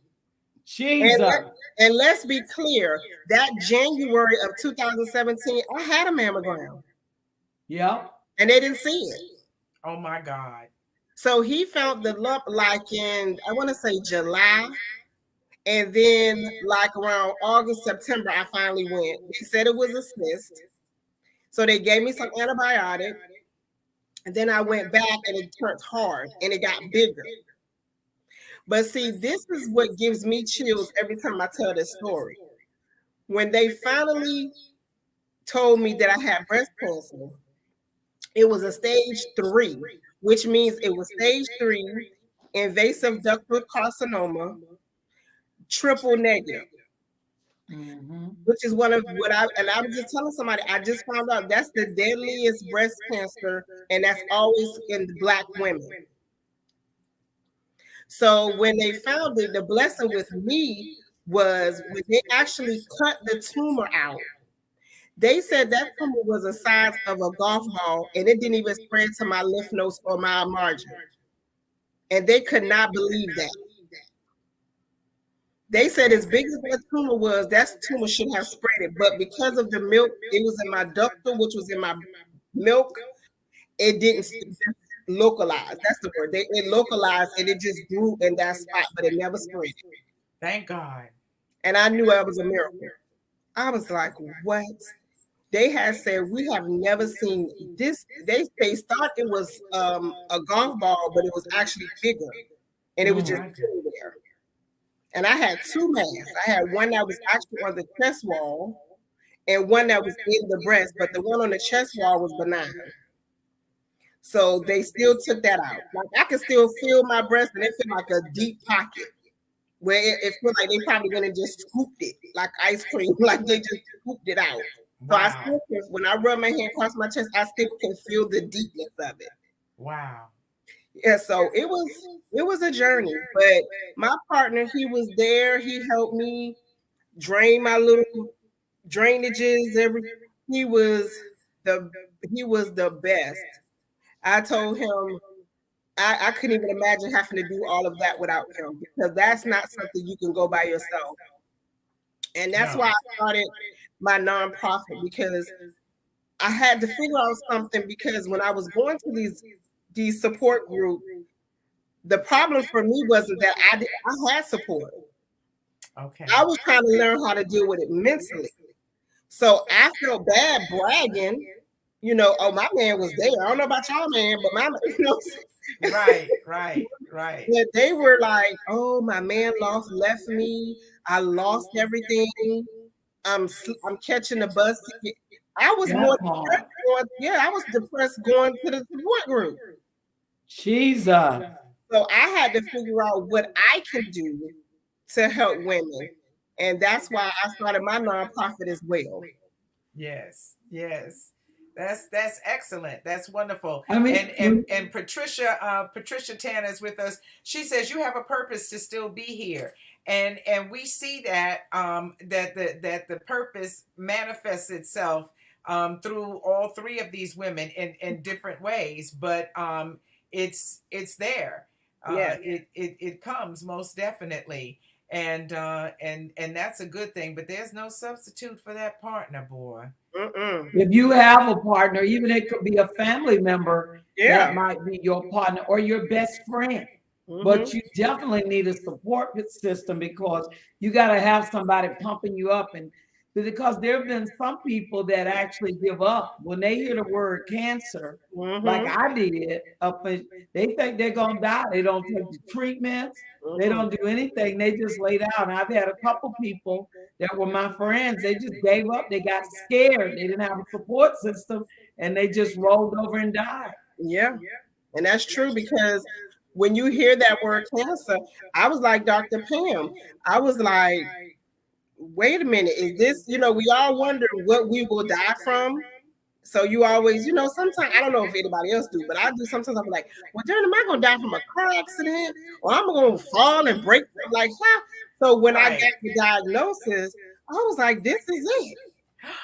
Jesus. And let's be clear, that January of 2017, I had a mammogram. Yeah. And they didn't see it. Oh my God. So he found the lump like in, I want to say July. And then like around August, September, I finally went. They said it was a cyst. So they gave me some antibiotic. And then I went back and it turned hard and it got bigger. But see, this is what gives me chills every time I tell this story. When they finally told me that I had breast cancer, it was a stage 3, which means it was stage 3 invasive ductal carcinoma, triple negative. Mm-hmm. Which is one of what I was just telling somebody, I just found out that's the deadliest breast cancer, and that's always in Black women. So when they found it, the blessing with me was when they actually cut the tumor out. They said that tumor was the size of a golf ball, and it didn't even spread to my lymph nodes or my margin. And they could not believe that. They said as big as that tumor was, that tumor should have spread it. But because of the milk, it was in my ductal, which was in my milk, it didn't localize. That's the word. It localized and it just grew in that spot, but it never spread. Thank God. And I knew I was a miracle. I was like, what? They had said, we have never seen this. They thought it was a golf ball, but it was actually bigger. And it was just sitting there. And I had 2 masks. I had one that was actually on the chest wall and one that was in the breast, but the one on the chest wall was benign. So they still took that out. Like I can still feel my breast, and it feel like a deep pocket where it feels like they probably went and just scooped it like ice cream, like they just scooped it out. So I still can, when I rub my hand across my chest, I still can feel the deepness of it. Wow. Yeah, so it was a journey, but my partner, he was there. He helped me drain my little drainages. He was the best. I told him I couldn't even imagine having to do all of that without him, because that's not something you can go by yourself. And that's why I started my nonprofit, because I had to figure out something, because when I was going to these support groups, the problem for me wasn't that I had support. Okay. I was trying to learn how to deal with it mentally. So I felt bad bragging, oh, my man was there. I don't know about y'all, man, but my man, Right. But they were like, oh, my man left me. I lost everything. I'm catching the bus. I was more depressed I was depressed going to the support group. Jesus. So I had to figure out what I can do to help women. And that's why I started my nonprofit as well. Yes. That's excellent. That's wonderful. I mean, and Patricia Tanner is with us. She says you have a purpose to still be here. And we see that that the purpose manifests itself through all three of these women in different ways, but it's there. It comes most definitely, and that's a good thing. But there's no substitute for that partner, boy. If you have a partner, even it could be a family member that might be your partner or your best friend. But you definitely need a support system, because you got to have somebody pumping you up. And because there have been some people that actually give up when they hear the word cancer, like I did. They think they're going to die. They don't take the treatments. They don't do anything. They just lay down. I've had a couple people that were my friends. They just gave up. They got scared. They didn't have a support system, and they just rolled over and died. Yeah, and that's true, because when you hear that word cancer, I was like Dr. Pam. I was like, wait a minute, is this, we all wonder what we will die from. So you always, sometimes, I don't know if anybody else do, but I do sometimes. I'm like, well, Darren, am I going to die from a car accident? Or I'm going to fall and break? Like, how? So when I got the diagnosis, I was like, this is it.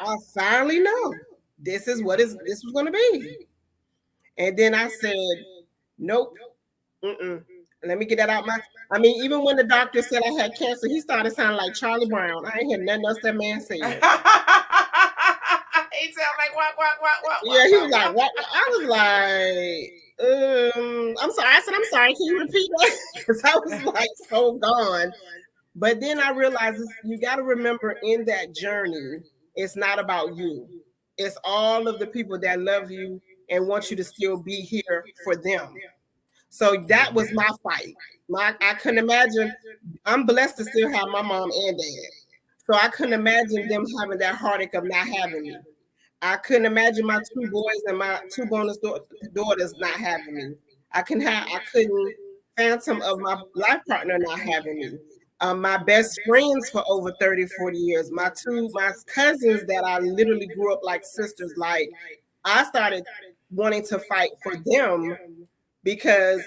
I finally know this is what this was going to be. And then I said, nope. Let me get that out even when the doctor said I had cancer, he started sounding like Charlie Brown. I ain't hear nothing else that man said. He sounded like what? Yeah, he was like, what? I was like, I'm sorry. I said, I'm sorry. Can you repeat that? Because I was like so gone. But then I realized you got to remember, in that journey, it's not about you. It's all of the people that love you and want you to still be here for them. So that was my fight. I couldn't imagine. I'm blessed to still have my mom and dad. So I couldn't imagine them having that heartache of not having me. I couldn't imagine my two boys and my two bonus daughters not having me. I couldn't phantom of my life partner not having me. My best friends for over 30, 40 years. My cousins that I literally grew up like sisters. Like, I started wanting to fight for them, because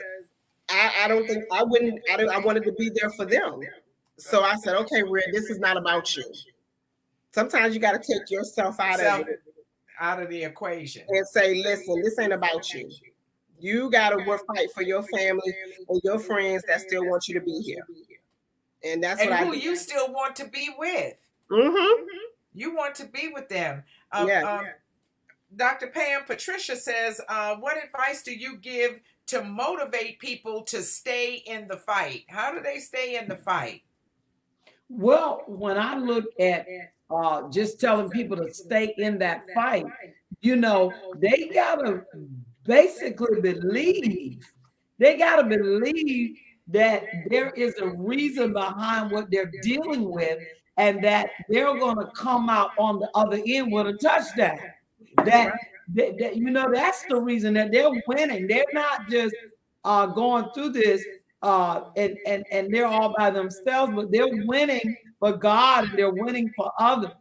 I wanted to be there for them. So I said, okay, Red, this is not about you. Sometimes you got to take yourself out of the equation and say, listen, this ain't about you. You got to fight for your family and your friends that still want you to be here. And that's what who you still want to be with. You want to be with them. Dr. Pam, Patricia says, what advice do you give to motivate people to stay in the fight? How do they stay in the fight? Well, when I look at just telling people to stay in that fight, they got to basically believe. They got to believe that there is a reason behind what they're dealing with, and that they're going to come out on the other end with a touchdown. That that's the reason that they're winning. They're not just going through this and they're all by themselves, but they're winning for God and they're winning for others.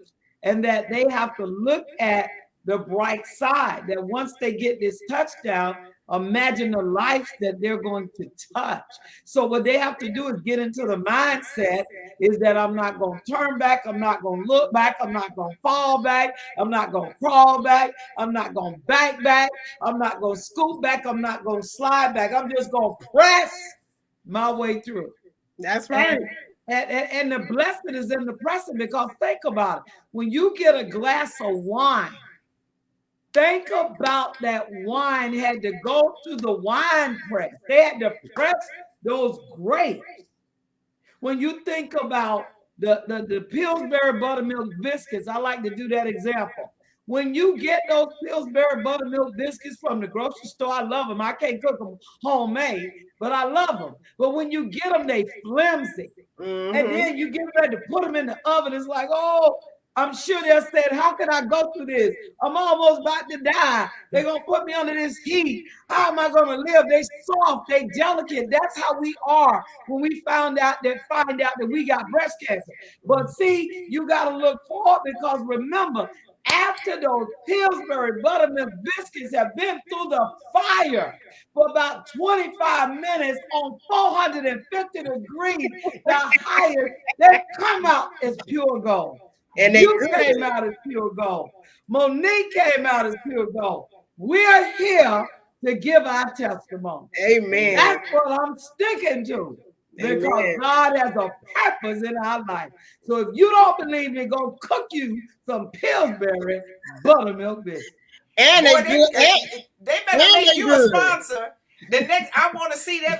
And that they have to look at the bright side, that once they get this touchdown, imagine the lives that they're going to touch. So what they have to do is get into the mindset is that I'm not going to turn back, I'm not going to look back, I'm not going to fall back, I'm not going to crawl back, I'm not going to back, I'm not going to scoot back, I'm not going to slide back, I'm just going to press my way through. That's right. And the blessing is in the pressing, because think about it. When you get a glass of wine, think about that wine had to go through the wine press. They had to press those grapes. When you think about the Pillsbury buttermilk biscuits, I like to do that example. When you get those Pillsbury buttermilk biscuits from the grocery store, I love them. I can't cook them homemade, but I love them. But when you get them, they flimsy. Mm-hmm. And then you get ready to put them in the oven. It's like, oh, I'm sure they're saying, how can I go through this? I'm almost about to die. They're going to put me under this heat. How am I going to live? They soft, they delicate. That's how we are when we find out that we got breast cancer. But see, you got to look forward, because remember, after those Pillsbury buttermilk biscuits have been through the fire for about 25 minutes on 450 degrees, the highest, they come out as pure gold. And you came out as pure gold. Monique came out as pure gold. We're here to give our testimony. Amen. That's what I'm sticking to. Because Amen. God has a purpose in our life. So if you don't believe me, go cook you some Pillsbury buttermilk biscuits. And boy, they better make you a sponsor. The next, I want to see them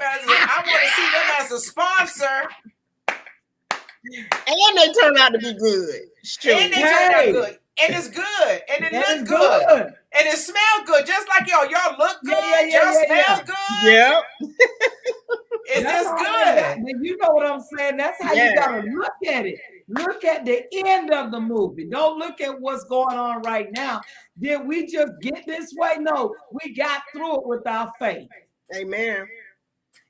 as a sponsor. And they turn out to be good. And they turn out good. And it's good. And it looks good. And it smells good. Just like y'all look good. Y'all smell good. Yeah. It's just good. You know what I'm saying? That's how you gotta look at it. Look at the end of the movie. Don't look at what's going on right now. Did we just get this way? No, we got through it with our faith. Amen.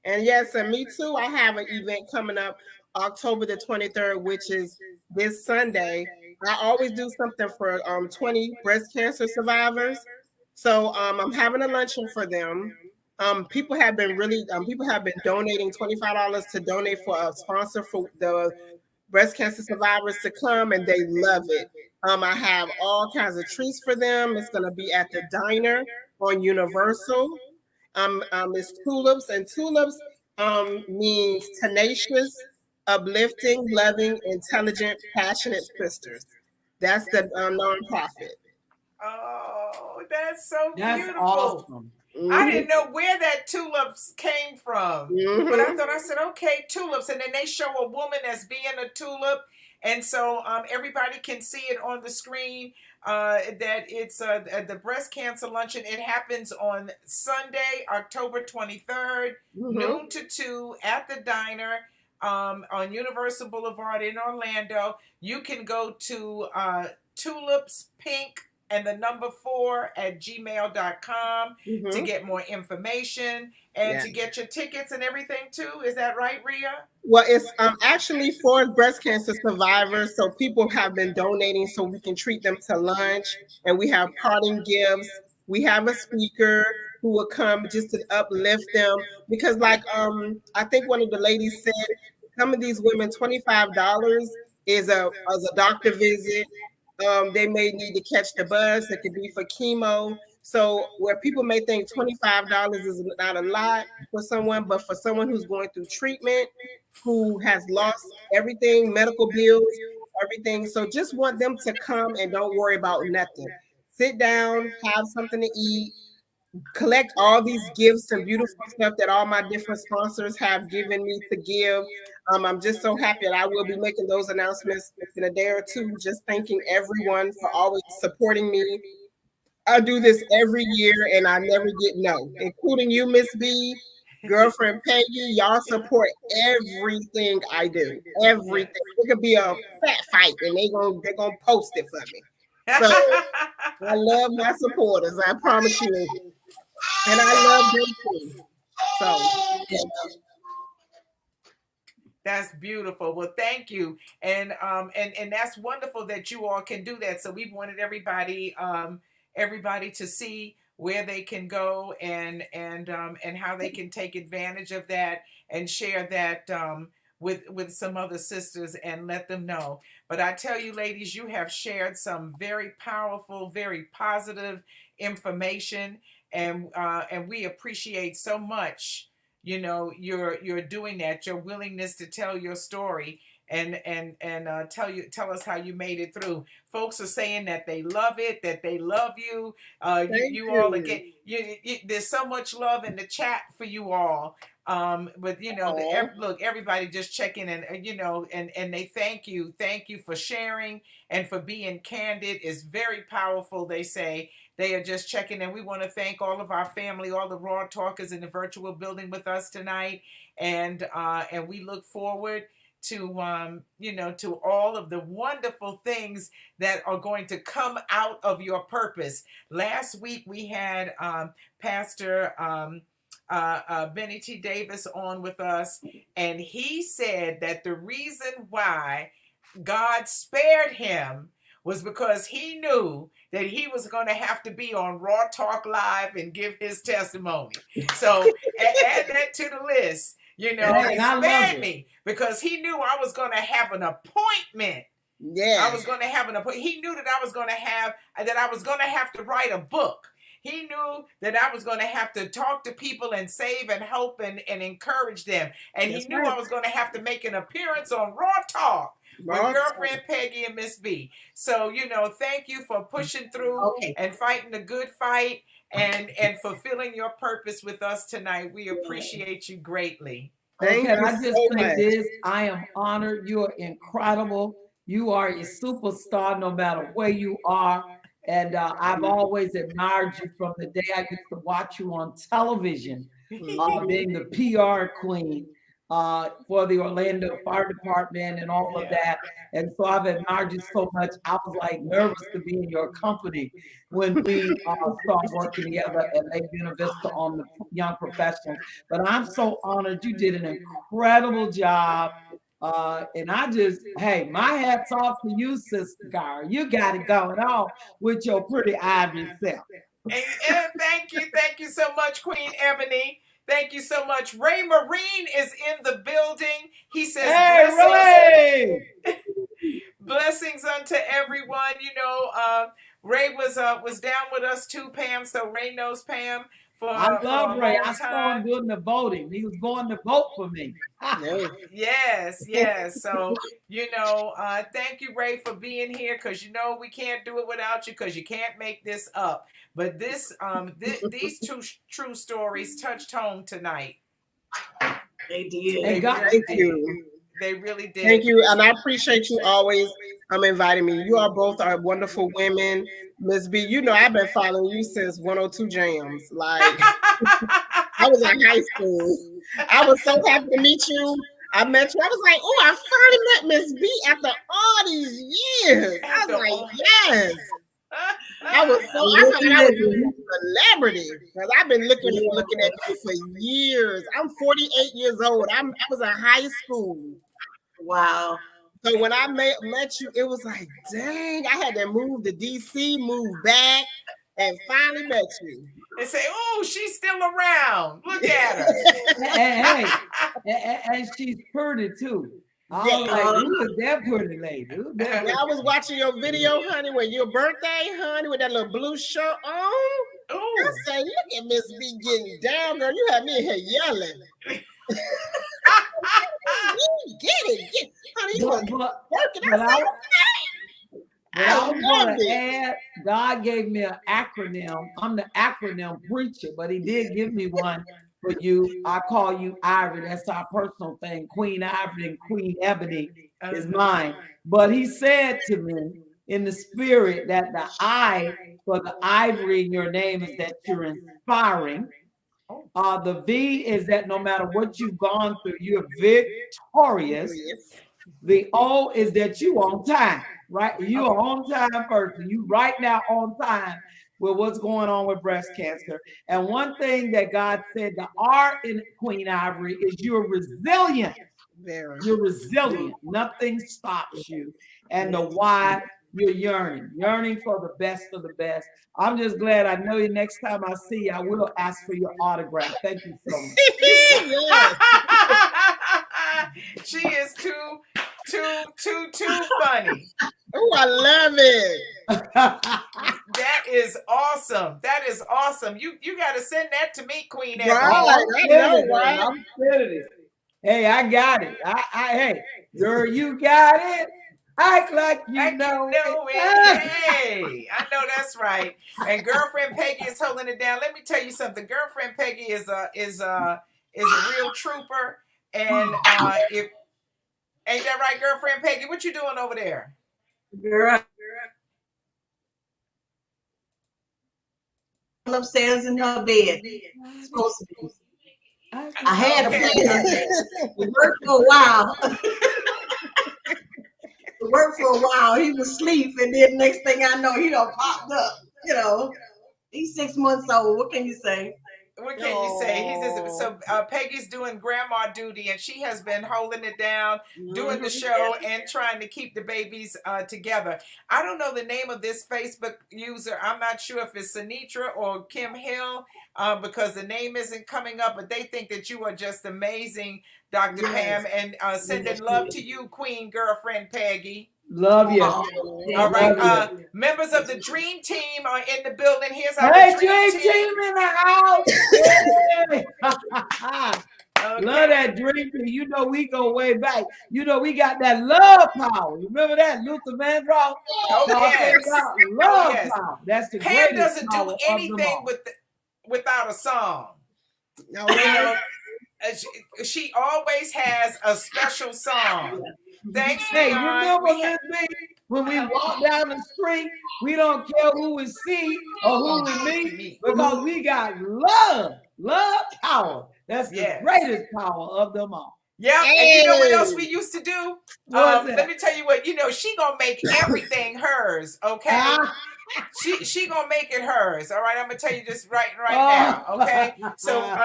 And yes, and me too. I have an event coming up October the 23rd, which is this Sunday. I always do something for 20 breast cancer survivors. So I'm having a luncheon for them. People have been donating $25 to donate for a sponsor for the breast cancer survivors to come, and they love it. I have all kinds of treats for them. It's going to be at the diner on Universal. It's tulips, and tulips means tenacious, uplifting, loving, intelligent, passionate sisters. That's the nonprofit. Oh, that's so beautiful. Awesome. Mm-hmm. I didn't know where that tulips came from, but I said, okay, tulips. And then they show a woman as being a tulip. And so everybody can see it on the screen that it's at the breast cancer luncheon. It happens on Sunday, October 23rd, noon to 2 at the diner on Universal Boulevard in Orlando. You can go to tulipspink and the number 4 at gmail.com to get more information and to get your tickets and everything too. Is that right, Ria? Well, it's actually for breast cancer survivors. So people have been donating so we can treat them to lunch, and we have parting gifts. We have a speaker who will come just to uplift them, because like I think one of the ladies said, some of these women, $25 is a doctor visit. They may need to catch the bus. It could be for chemo. So where people may think $25 is not a lot for someone, but for someone who's going through treatment, who has lost everything, medical bills, everything. So just want them to come and don't worry about nothing. Sit down, have something to eat, collect all these gifts and beautiful stuff that all my different sponsors have given me to give. I'm just so happy that I will be making those announcements in a day or two, just thanking everyone for always supporting me. I do this every year and I never get no, including you, Miss B, girlfriend Peggy. Y'all support everything I do. Everything. It could be a fat fight and they're gonna post it for me. So I love my supporters, I promise you. And I love them too. So That's beautiful. Well, thank you. And that's wonderful that you all can do that. So we wanted everybody to see where they can go and how they can take advantage of that and share that with some other sisters and let them know. But I tell you, ladies, you have shared some very powerful, very positive information, and we appreciate so much, you're doing that, your willingness to tell your story and tell us how you made it through. Folks are saying that they love it, that they love you. You all again, there's so much love in the chat for you all. But look, everybody just checking and and they thank you for sharing and for being candid. Is very powerful. They say they are just checking, and we want to thank all of our family, all the Raw Talkers in the virtual building with us tonight, and we look forward to to all of the wonderful things that are going to come out of your purpose. Last week we had Pastor Benny T. Davis on with us, and he said that the reason why God spared him was because he knew that he was going to have to be on Raw Talk Live and give his testimony. So add that to the list. He spared me because he knew I was going to have an appointment. Yeah, I was going to have an appointment. He knew that I was going to have to write a book. He knew that I was going to have to talk to people and save and help and encourage them. And he knew I was going to have to make an appearance on Raw Talk with Girlfriend Peggy and Miss B. So, thank you for pushing through and fighting the good fight and fulfilling your purpose with us tonight. We appreciate you greatly. Can I just say this? I am honored. You are incredible. You are a superstar no matter where you are. And I've always admired you from the day I used to watch you on television, being the PR queen for the Orlando Fire Department and all of that. And so I've admired you so much. I was like nervous to be in your company when we started working together at Lake Buena Vista on the Young Professionals. But I'm so honored. You did an incredible job. And hey, my hat's off to you, Sister Gar. You got it going on with your pretty ivory self. And thank you so much, Queen Ebony. Thank you so much. Ray Marine is in the building. He says, hey, blessings unto everyone. Ray was down with us too, Pam. So Ray knows Pam. I love Ray. I saw him doing the voting. He was going to vote for me. Yes. So, thank you, Ray, for being here, because we can't do it without you, because you can't make this up. But these two true stories touched home tonight. They did. Thank you. They really did. Thank you. And I appreciate you always inviting me. You are both are wonderful women. Miss B, I've been following you since 102 Jams. Like, I was in high school. I was so happy to meet you. I met you. I was like, oh, I finally met Miss B after all these years. I was like, yes. I thought I was a celebrity because I've been looking at you for years. I'm 48 years old. I was in high school. Wow. So when I met you, it was like, dang, I had to move to DC, move back, and finally met you. And say, oh, she's still around. Look at her. and she's pretty too. I was like, who is that pretty lady? I was watching your video, honey, when your birthday, honey, with that little blue shirt on. Ooh. I said, look at Miss B getting down, girl. You had me in here yelling. Get it. Honey, you was working. I was going to add, God gave me an acronym. I'm the acronym preacher, but he did give me one for you. I call you Ivory. That's our personal thing. Queen Ivory and Queen Ebony is mine. But he said to me in the spirit that the I for the ivory in your name is that you're inspiring. The V is that no matter what you've gone through, you're victorious. The O is that you on time, right? You are on time person. You right now on time with what's going on with breast cancer. And one thing that God said, the R in Queen Ivory is you're resilient. Very. You're resilient. Nothing stops you. And the Y, you're yearning for the best of the best. I'm just glad I know you. Next time I see you, I will ask for your autograph. Thank you so much. Yes. She is too funny. Oh, I love it. That is awesome. That is awesome. You got to send that to me, Queen. Right. Ebony. I know, right? I'm sending it. Hey, I got it. Hey, girl, you got it. Act like you know it. Hey, I know that's right. And girlfriend Peggy is holding it down. Let me tell you something. Girlfriend Peggy is a real trooper. And if ain't that right, girlfriend Peggy? What you doing over there? Girl. Upstairs in her bed. Supposed to be. I had to play her. It worked for a while. It worked for a while. He was asleep, and then next thing I know, he done popped up. You know, he's 6 months old. What can you say? What can you say? He's just, so Peggy's doing grandma duty, and she has been holding it down, doing the show, and trying to keep the babies together. I don't know the name of this Facebook user. I'm not sure if it's Sinitra or Kim Hill, because the name isn't coming up, but they think that you are just amazing, Dr. Pam, and sending love to you, Queen Girlfriend Peggy. Love you. All right. Members of the Dream Team are in the building. Here's our Dream Team in the house. Okay. Love that Dream Team. You know we go way back. You know we got that love power. Remember that Luther Vandross? Oh yes. Love power. That's the Pam doesn't do anything without a song. No, you know, she always has a special song. Thanks, remember when we walk down the street, we don't care who we see or who we meet because we got love power. That's the greatest power of them all. Yeah, and you know what else we used to do? Let me tell you what, she gonna make everything hers, okay? She gonna make it hers. All right, I'm gonna tell you this right now, okay? So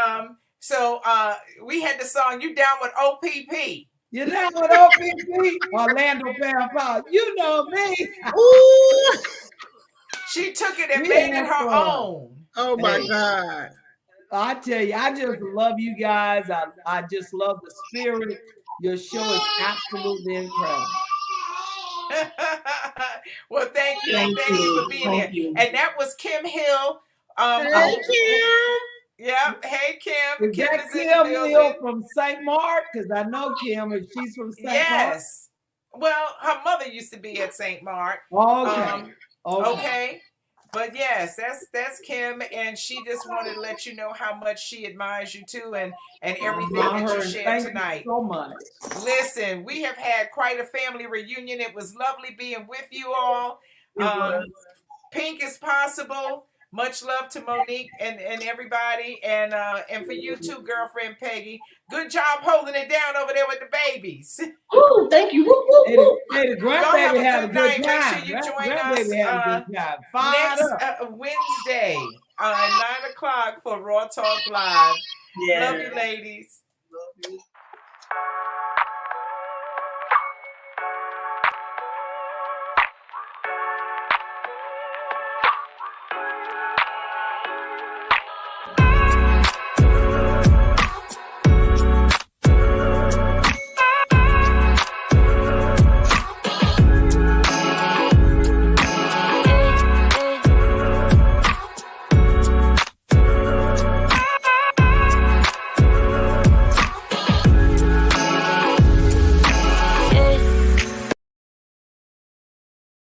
we had the song "You Down with OPP." You down with OPP? Orlando Pam Powell. You know me. Ooh. She took it and made it her own. Oh my God. I tell you, I just love you guys. I just love the spirit. Your show is absolutely incredible. Well, thank you for being here. And that was Kim Hill. Hey, Kim. Yeah. Hey, Kim. Is that Kim Hill from St. Mark? Because I know Kim, and she's from St. Mark. Yes. Well, her mother used to be at St. Mark. Okay. Okay. But yes, that's Kim, and she just wanted to let you know how much she admires you too, and everything that you shared tonight. You so much. Listen, we have had quite a family reunion. It was lovely being with you all. Pink is possible. Much love to Monique and everybody, and for you too, girlfriend Peggy. Good job holding it down over there with the babies. Oh, thank you. Hey, the grandbaby had a good time. Make sure you join us next Wednesday at 9 o'clock for Raw Talk Live. Love you, ladies. Love you.